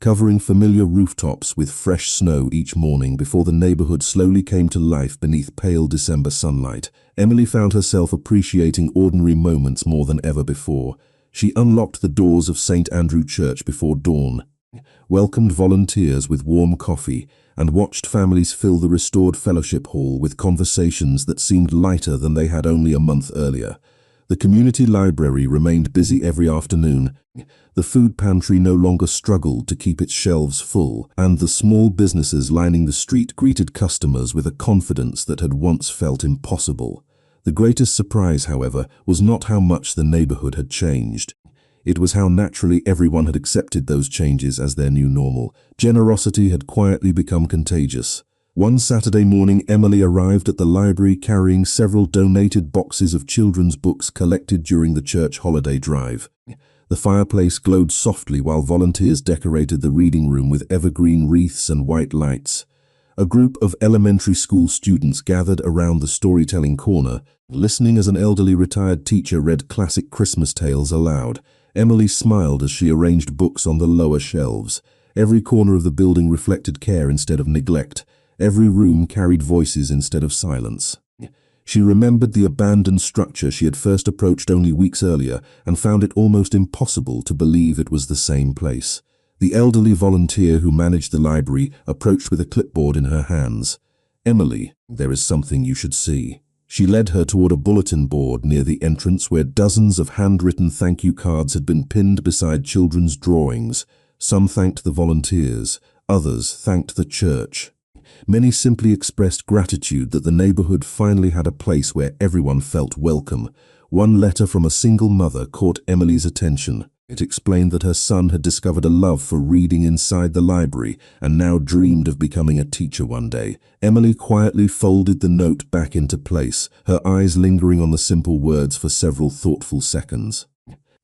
Speaker 1: covering familiar rooftops with fresh snow each morning before the neighborhood slowly came to life beneath pale December sunlight. Emily found herself appreciating ordinary moments more than ever before. She unlocked the doors of St. Andrew Church before dawn, welcomed volunteers with warm coffee, and watched families fill the restored fellowship hall with conversations that seemed lighter than they had only a month earlier. The community library remained busy every afternoon. The food pantry no longer struggled to keep its shelves full, and the small businesses lining the street greeted customers with a confidence that had once felt impossible. The greatest surprise, however, was not how much the neighborhood had changed. It was how naturally everyone had accepted those changes as their new normal. Generosity had quietly become contagious. One Saturday morning, Emily arrived at the library carrying several donated boxes of children's books collected during the church holiday drive. The fireplace glowed softly while volunteers decorated the reading room with evergreen wreaths and white lights. A group of elementary school students gathered around the storytelling corner, listening as an elderly retired teacher read classic Christmas tales aloud. Emily smiled as she arranged books on the lower shelves. Every corner of the building reflected care instead of neglect. Every room carried voices instead of silence. She remembered the abandoned structure she had first approached only weeks earlier and found it almost impossible to believe it was the same place. The elderly volunteer who managed the library approached with a clipboard in her hands. "Emily, there is something you should see." She led her toward a bulletin board near the entrance where dozens of handwritten thank you cards had been pinned beside children's drawings. Some thanked the volunteers, others thanked the church. Many simply expressed gratitude that the neighborhood finally had a place where everyone felt welcome. One letter from a single mother caught Emily's attention. It explained that her son had discovered a love for reading inside the library and now dreamed of becoming a teacher one day. Emily quietly folded the note back into place, her eyes lingering on the simple words for several thoughtful seconds.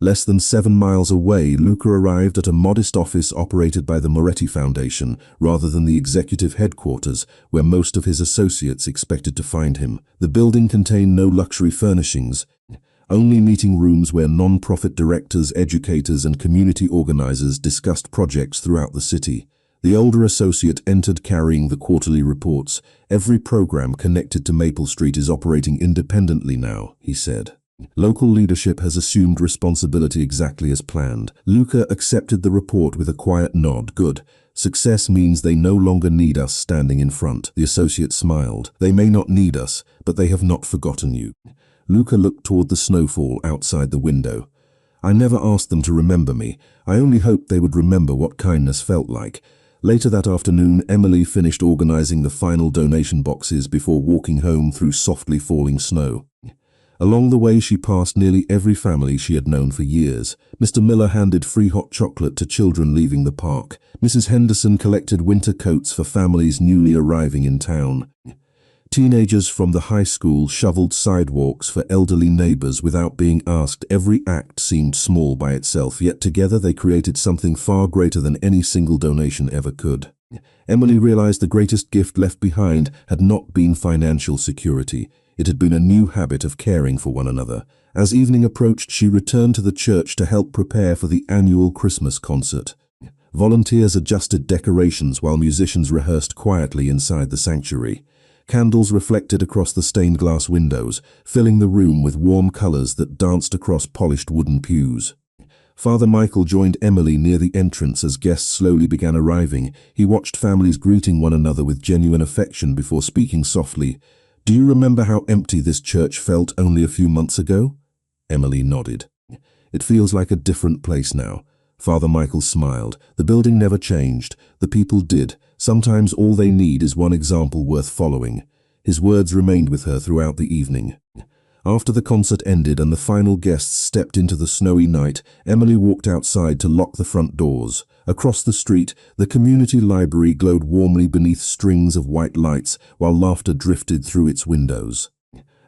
Speaker 1: Less than 7 miles away, Luca arrived at a modest office operated by the Moretti Foundation rather than the executive headquarters where most of his associates expected to find him. The building contained no luxury furnishings, only meeting rooms where non-profit directors, educators, and community organizers discussed projects throughout the city. The older associate entered carrying the quarterly reports. "Every program connected to Maple Street is operating independently now," he said. "Local leadership has assumed responsibility exactly as planned." Luca accepted the report with a quiet nod. "Good. Success means they no longer need us standing in front." The associate smiled. "They may not need us, but they have not forgotten you." Luca looked toward the snowfall outside the window. "I never asked them to remember me. I only hoped they would remember what kindness felt like." Later that afternoon, Emily finished organizing the final donation boxes before walking home through softly falling snow. Along the way, she passed nearly every family she had known for years. Mr. Miller handed free hot chocolate to children leaving the park. Mrs. Henderson collected winter coats for families newly arriving in town. Teenagers from the high school shoveled sidewalks for elderly neighbors without being asked. Every act seemed small by itself, yet together they created something far greater than any single donation ever could. Emily realized the greatest gift left behind had not been financial security. It had been a new habit of caring for one another. As evening approached, she returned to the church to help prepare for the annual Christmas concert. Volunteers adjusted decorations while musicians rehearsed quietly inside the sanctuary. Candles reflected across the stained glass windows, filling the room with warm colors that danced across polished wooden pews. Father Michael joined Emily near the entrance as guests slowly began arriving. He watched families greeting one another with genuine affection before speaking softly. "Do you remember how empty this church felt only a few months ago?" Emily nodded. "It feels like a different place now." Father Michael smiled. "The building never changed. The people did. Sometimes all they need is one example worth following." His words remained with her throughout the evening. After the concert ended and the final guests stepped into the snowy night, Emily walked outside to lock the front doors. Across the street, the community library glowed warmly beneath strings of white lights while laughter drifted through its windows.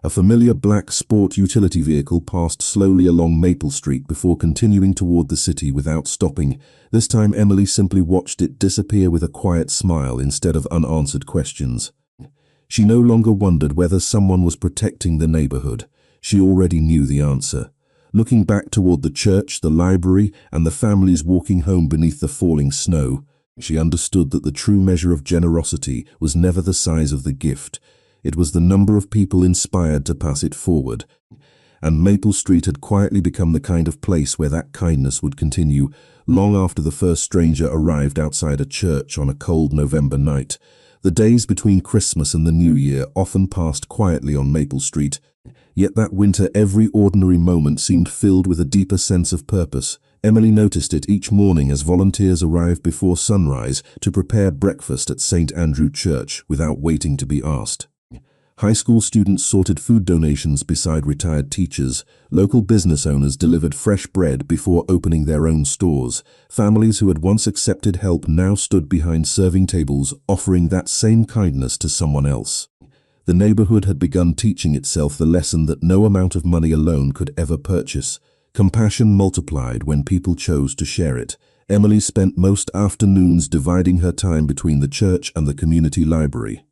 Speaker 1: A familiar black sport utility vehicle passed slowly along Maple Street before continuing toward the city without stopping. This time Emily simply watched it disappear with a quiet smile instead of unanswered questions. She no longer wondered whether someone was protecting the neighborhood. She already knew the answer. Looking back toward the church, the library, and the families walking home beneath the falling snow, she understood that the true measure of generosity was never the size of the gift. It was the number of people inspired to pass it forward. And Maple Street had quietly become the kind of place where that kindness would continue long after the first stranger arrived outside a church on a cold November night. The days between Christmas and the New Year often passed quietly on Maple Street, yet that winter every ordinary moment seemed filled with a deeper sense of purpose. Emily noticed it each morning as volunteers arrived before sunrise to prepare breakfast at St. Andrew Church without waiting to be asked. High school students sorted food donations beside retired teachers. Local business owners delivered fresh bread before opening their own stores. Families who had once accepted help now stood behind serving tables, offering that same kindness to someone else. The neighborhood had begun teaching itself the lesson that no amount of money alone could ever purchase. Compassion multiplied when people chose to share it. Emily spent most afternoons dividing her time between the church and the community library.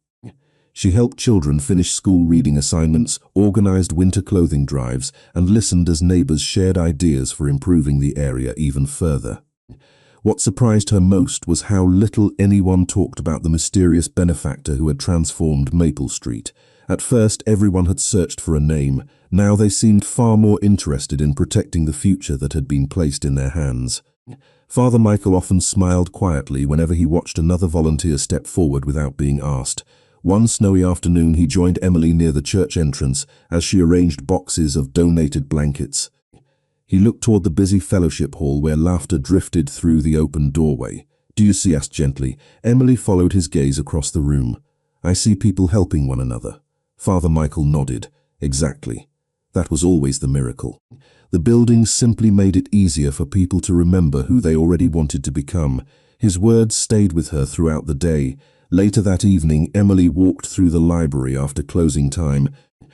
Speaker 1: She helped children finish school reading assignments, organized winter clothing drives, and listened as neighbors shared ideas for improving the area even further. What surprised her most was how little anyone talked about the mysterious benefactor who had transformed Maple Street. At first, everyone had searched for a name. Now they seemed far more interested in protecting the future that had been placed in their hands. Father Michael often smiled quietly whenever he watched another volunteer step forward without being asked. One snowy afternoon, he joined Emily near the church entrance as she arranged boxes of donated blankets. He looked toward the busy fellowship hall where laughter drifted through the open doorway. "Do you see?" asked gently. Emily followed his gaze across the room. "I see people helping one another." Father Michael nodded. "Exactly. That was always the miracle. The building simply made it easier for people to remember who they already wanted to become." His words stayed with her throughout the day. Later that evening, Emily walked through the library after closing time,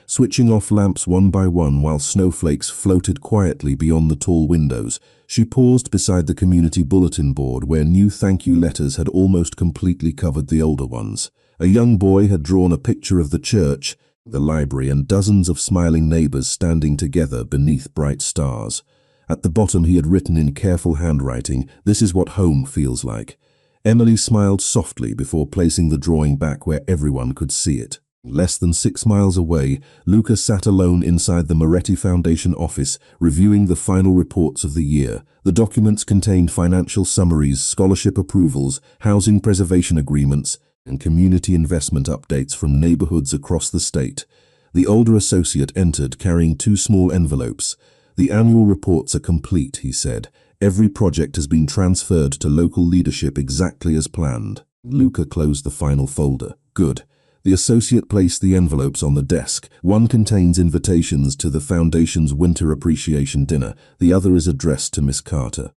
Speaker 1: switching off lamps one by one while snowflakes floated quietly beyond the tall windows. She paused beside the community bulletin board where new thank you letters had almost completely covered the older ones. A young boy had drawn a picture of the church, the library, and dozens of smiling neighbors standing together beneath bright stars. At the bottom he had written in careful handwriting, "This is what home feels like." Emily smiled softly before placing the drawing back where everyone could see it. Less than 6 miles away, Luca sat alone inside the Moretti Foundation office, reviewing the final reports of the year. The documents contained financial summaries, scholarship approvals, housing preservation agreements, and community investment updates from neighborhoods across the state. The older associate entered, carrying 2 small envelopes. "The annual reports are complete," he said. "Every project has been transferred to local leadership exactly as planned." Luca closed the final folder. "Good." The associate placed the envelopes on the desk. One contains invitations to the Foundation's Winter Appreciation Dinner. The other is addressed to Miss Carter.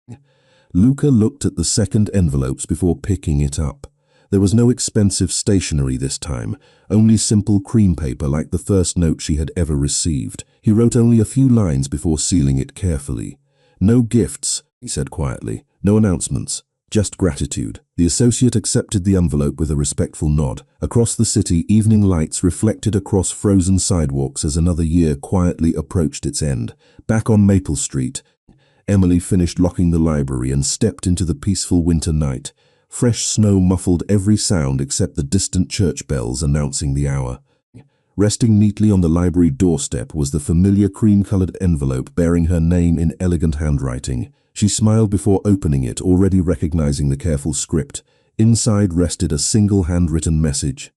Speaker 1: Luca looked at the second envelopes before picking it up. There was no expensive stationery this time, only simple cream paper like the first note she had ever received. He wrote only a few lines before sealing it carefully. "No gifts," he said quietly. "No announcements. Just gratitude." The associate accepted the envelope with a respectful nod. Across the city, evening lights reflected across frozen sidewalks as another year quietly approached its end. Back on Maple Street, Emily finished locking the library and stepped into the peaceful winter night. Fresh snow muffled every sound except the distant church bells announcing the hour. Resting neatly on the library doorstep was the familiar cream-colored envelope bearing her name in elegant handwriting. She smiled before opening it, already recognizing the careful script. Inside rested a single handwritten message.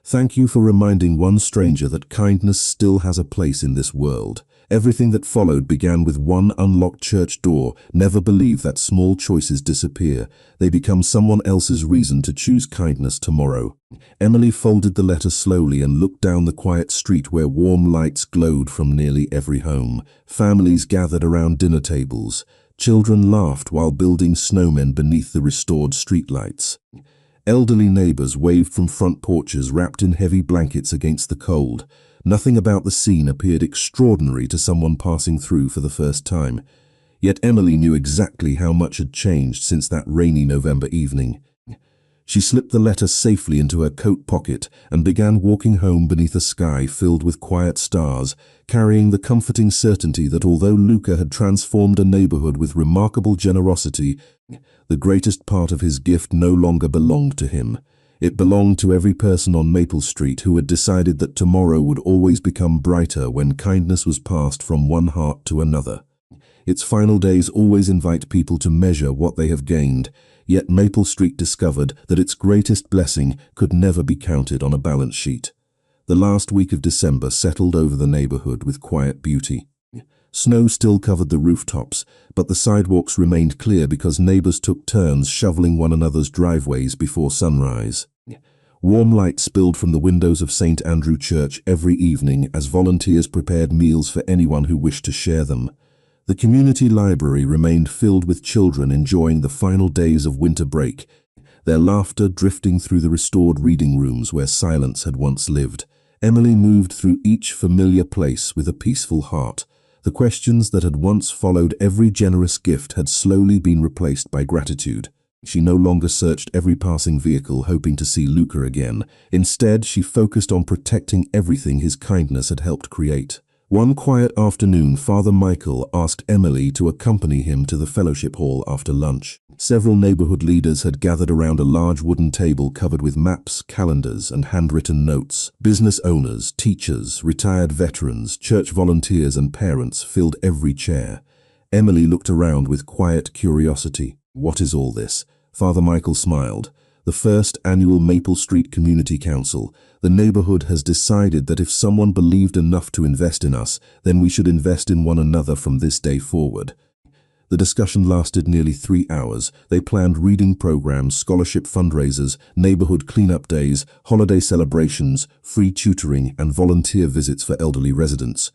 Speaker 1: "Thank you for reminding one stranger that kindness still has a place in this world." Everything that followed began with one unlocked church door. Never believe that small choices disappear. They become someone else's reason to choose kindness tomorrow. Emily folded the letter slowly and looked down the quiet street where warm lights glowed from nearly every home. Families gathered around dinner tables. Children laughed while building snowmen beneath the restored streetlights. Elderly neighbors waved from front porches wrapped in heavy blankets against the cold. Nothing about the scene appeared extraordinary to someone passing through for the first time. Yet Emily knew exactly how much had changed since that rainy November evening. She slipped the letter safely into her coat pocket and began walking home beneath a sky filled with quiet stars, carrying the comforting certainty that although Luca had transformed a neighborhood with remarkable generosity, the greatest part of his gift no longer belonged to him. It belonged to every person on Maple Street who had decided that tomorrow would always become brighter when kindness was passed from one heart to another. Its final days always invite people to measure what they have gained, yet Maple Street discovered that its greatest blessing could never be counted on a balance sheet. The last week of December settled over the neighborhood with quiet beauty. Snow still covered the rooftops, but the sidewalks remained clear because neighbors took turns shoveling one another's driveways before sunrise. Warm light spilled from the windows of St. Andrew Church every evening as volunteers prepared meals for anyone who wished to share them. The community library remained filled with children enjoying the final days of winter break, their laughter drifting through the restored reading rooms where silence had once lived. Emily moved through each familiar place with a peaceful heart. The questions that had once followed every generous gift had slowly been replaced by gratitude. She no longer searched every passing vehicle hoping to see Luca again. Instead, she focused on protecting everything his kindness had helped create. One quiet afternoon, Father Michael asked Emily to accompany him to the fellowship hall after lunch. Several neighborhood leaders had gathered around a large wooden table covered with maps, calendars, and handwritten notes. Business owners, teachers, retired veterans, church volunteers, and parents filled every chair. Emily looked around with quiet curiosity. "What is all this?" Father Michael smiled. "The first annual Maple Street Community Council. The neighborhood has decided that if someone believed enough to invest in us, then we should invest in one another from this day forward." The discussion lasted nearly 3 hours. They planned reading programs, scholarship fundraisers, neighborhood cleanup days, holiday celebrations, free tutoring, and volunteer visits for elderly residents.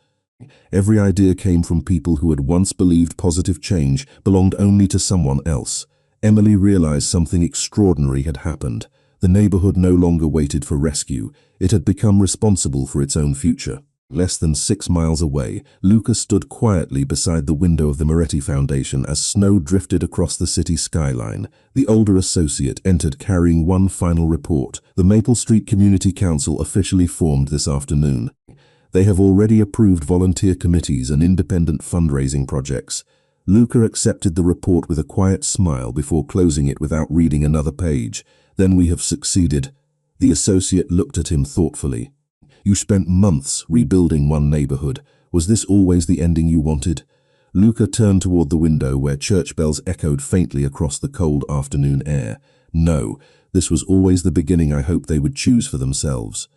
Speaker 1: Every idea came from people who had once believed positive change belonged only to someone else. Emily realized something extraordinary had happened. The neighborhood no longer waited for rescue. It had become responsible for its own future. Less than 6 miles away, Luca stood quietly beside the window of the Moretti Foundation as snow drifted across the city skyline. The older associate entered carrying one final report. The Maple Street Community Council officially formed this afternoon. They have already approved volunteer committees and independent fundraising projects. Luca accepted the report with a quiet smile before closing it without reading another page. "Then we have succeeded." The associate looked at him thoughtfully. "You spent months rebuilding one neighborhood. Was this always the ending you wanted?" Luca turned toward the window where church bells echoed faintly across the cold afternoon air. "No, this was always the beginning I hoped they would choose for themselves."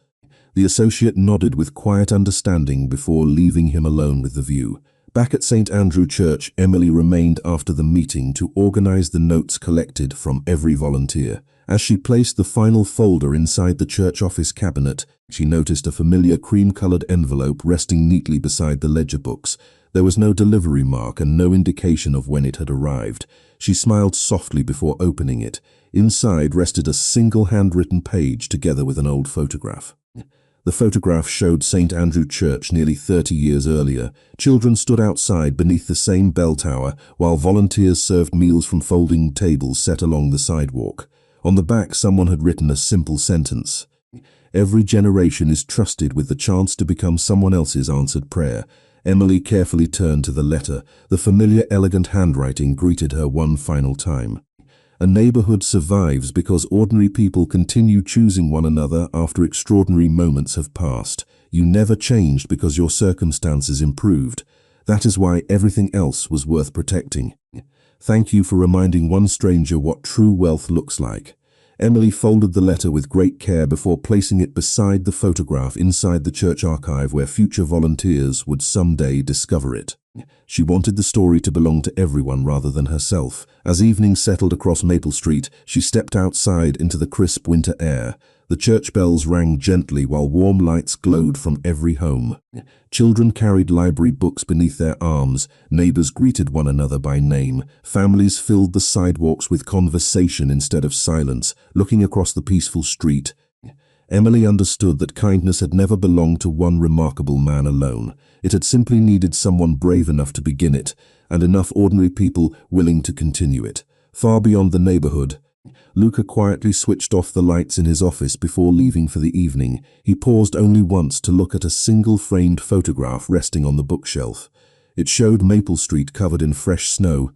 Speaker 1: The associate nodded with quiet understanding before leaving him alone with the view. Back at St. Andrew Church, Emily remained after the meeting to organize the notes collected from every volunteer. As she placed the final folder inside the church office cabinet, she noticed a familiar cream-colored envelope resting neatly beside the ledger books. There was no delivery mark and no indication of when it had arrived. She smiled softly before opening it. Inside rested a single handwritten page together with an old photograph. The photograph showed St. Andrew Church nearly 30 years earlier. Children stood outside beneath the same bell tower, while volunteers served meals from folding tables set along the sidewalk. On the back, someone had written a simple sentence: "Every generation is trusted with the chance to become someone else's answered prayer." Emily carefully turned to the letter. The familiar, elegant handwriting greeted her one final time. A neighborhood survives because ordinary people continue choosing one another after extraordinary moments have passed. You never changed because your circumstances improved. That is why everything else was worth protecting. Thank you for reminding one stranger what true wealth looks like. Emily folded the letter with great care before placing it beside the photograph inside the church archive where future volunteers would someday discover it. She wanted the story to belong to everyone rather than herself. As evening settled across Maple Street, she stepped outside into the crisp winter air. The church bells rang gently while warm lights glowed from every home. Children carried library books beneath their arms. Neighbors greeted one another by name. Families filled the sidewalks with conversation instead of silence, looking across the peaceful street. Emily understood that kindness had never belonged to one remarkable man alone. It had simply needed someone brave enough to begin it, and enough ordinary people willing to continue it. Far beyond the neighborhood, Luca quietly switched off the lights in his office before leaving for the evening. He paused only once to look at a single framed photograph resting on the bookshelf. It showed Maple Street covered in fresh snow,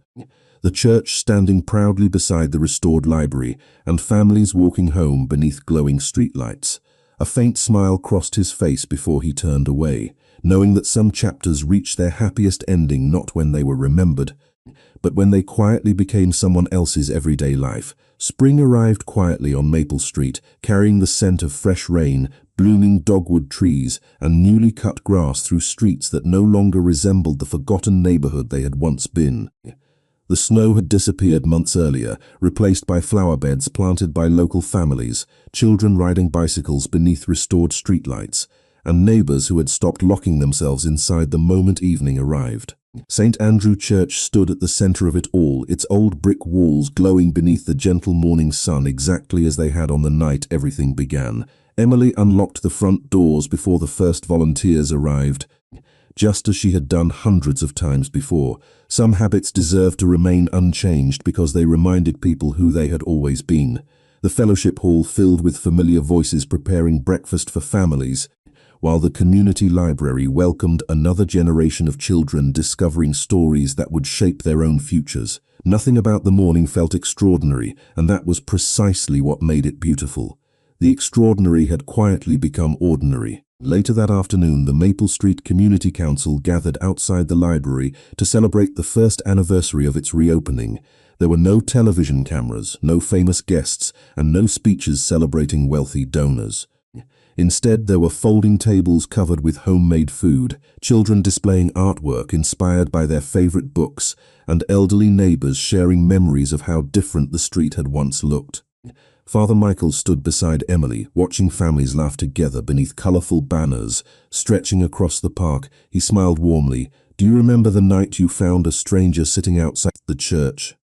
Speaker 1: the church standing proudly beside the restored library, and families walking home beneath glowing streetlights. A faint smile crossed his face before he turned away, knowing that some chapters reached their happiest ending not when they were remembered, but when they quietly became someone else's everyday life. Spring arrived quietly on Maple Street, carrying the scent of fresh rain, blooming dogwood trees, and newly cut grass through streets that no longer resembled the forgotten neighborhood they had once been. The snow had disappeared months earlier, replaced by flower beds planted by local families, children riding bicycles beneath restored streetlights, and neighbors who had stopped locking themselves inside the moment evening arrived. St. Andrew Church stood at the center of it all, its old brick walls glowing beneath the gentle morning sun exactly as they had on the night everything began. Emily unlocked the front doors before the first volunteers arrived. Just as she had done hundreds of times before, some habits deserved to remain unchanged because they reminded people who they had always been. The fellowship hall filled with familiar voices preparing breakfast for families, while the community library welcomed another generation of children discovering stories that would shape their own futures. Nothing about the morning felt extraordinary, and that was precisely what made it beautiful. The extraordinary had quietly become ordinary. Later that afternoon, the Maple Street Community Council gathered outside the library to celebrate the first anniversary of its reopening. There were no television cameras, no famous guests, and no speeches celebrating wealthy donors. Instead, there were folding tables covered with homemade food, children displaying artwork inspired by their favorite books, and elderly neighbors sharing memories of how different the street had once looked. Father Michael stood beside Emily, watching families laugh together beneath colorful banners stretching across the park. He smiled warmly. "Do you remember the night you found a stranger sitting outside the church?"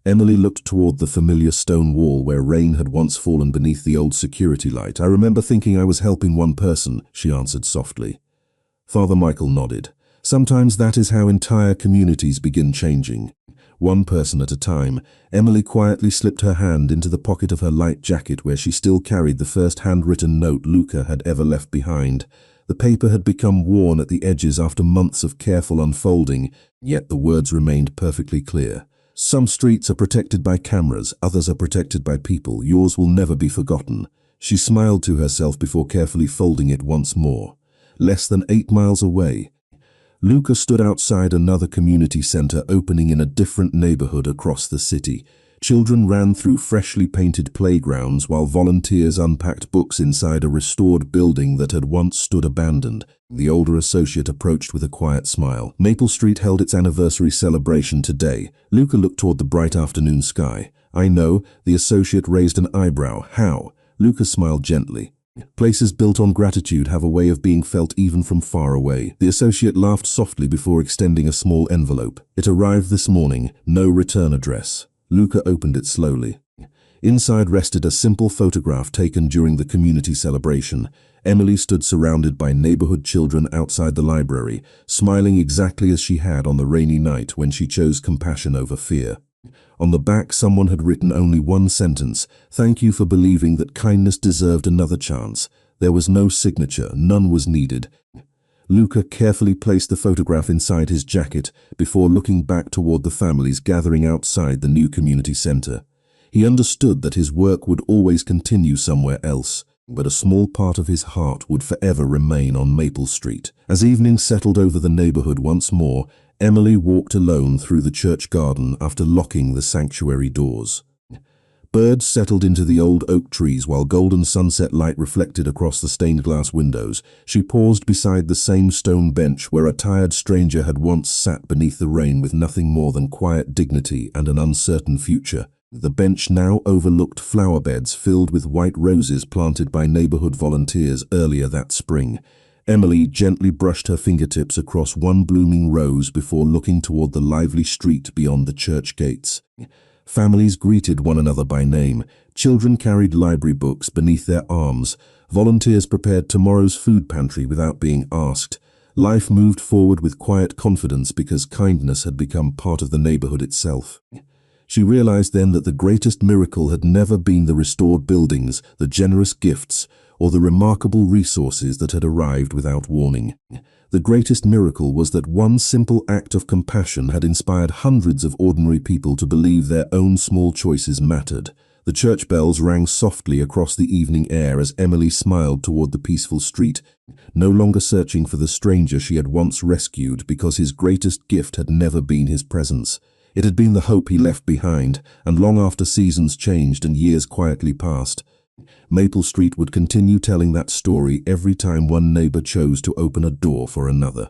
Speaker 1: Emily looked toward the familiar stone wall where rain had once fallen beneath the old security light. "I remember thinking I was helping one person," she answered softly. Father Michael nodded. "Sometimes that is how entire communities begin changing. One person at a time." Emily quietly slipped her hand into the pocket of her light jacket where she still carried the first handwritten note Luca had ever left behind. The paper had become worn at the edges after months of careful unfolding, yet the words remained perfectly clear. "Some streets are protected by cameras, others are protected by people. Yours will never be forgotten." She smiled to herself before carefully folding it once more. Less than 8 miles away, Luca stood outside another community center opening in a different neighborhood across the city. Children ran through freshly painted playgrounds while volunteers unpacked books inside a restored building that had once stood abandoned. The older associate approached with a quiet smile. "Maple Street held its anniversary celebration today." Luca looked toward the bright afternoon sky. "I know." The associate raised an eyebrow. "How?" Luca smiled gently. "Places built on gratitude have a way of being felt even from far away." The associate laughed softly before extending a small envelope. "It arrived this morning, no return address." Luca opened it slowly. Inside rested a simple photograph taken during the community celebration. Emily stood surrounded by neighborhood children outside the library, smiling exactly as she had on the rainy night when she chose compassion over fear. On the back, someone had written only one sentence: "Thank you for believing that kindness deserved another chance." There was no signature, none was needed. Luca carefully placed the photograph inside his jacket before looking back toward the families gathering outside the new community center. He understood that his work would always continue somewhere else, but a small part of his heart would forever remain on Maple Street. As evening settled over the neighborhood once more, Emily walked alone through the church garden after locking the sanctuary doors. Birds settled into the old oak trees while golden sunset light reflected across the stained glass windows. She paused beside the same stone bench where a tired stranger had once sat beneath the rain with nothing more than quiet dignity and an uncertain future. The bench now overlooked flower beds filled with white roses planted by neighborhood volunteers earlier that spring. Emily gently brushed her fingertips across one blooming rose before looking toward the lively street beyond the church gates. Families greeted one another by name. Children carried library books beneath their arms. Volunteers prepared tomorrow's food pantry without being asked. Life moved forward with quiet confidence because kindness had become part of the neighborhood itself. She realized then that the greatest miracle had never been the restored buildings, the generous gifts, or the remarkable resources that had arrived without warning. The greatest miracle was that one simple act of compassion had inspired hundreds of ordinary people to believe their own small choices mattered. The church bells rang softly across the evening air as Emily smiled toward the peaceful street, no longer searching for the stranger she had once rescued because his greatest gift had never been his presence. It had been the hope he left behind, and long after seasons changed and years quietly passed, Maple Street would continue telling that story every time one neighbor chose to open a door for another.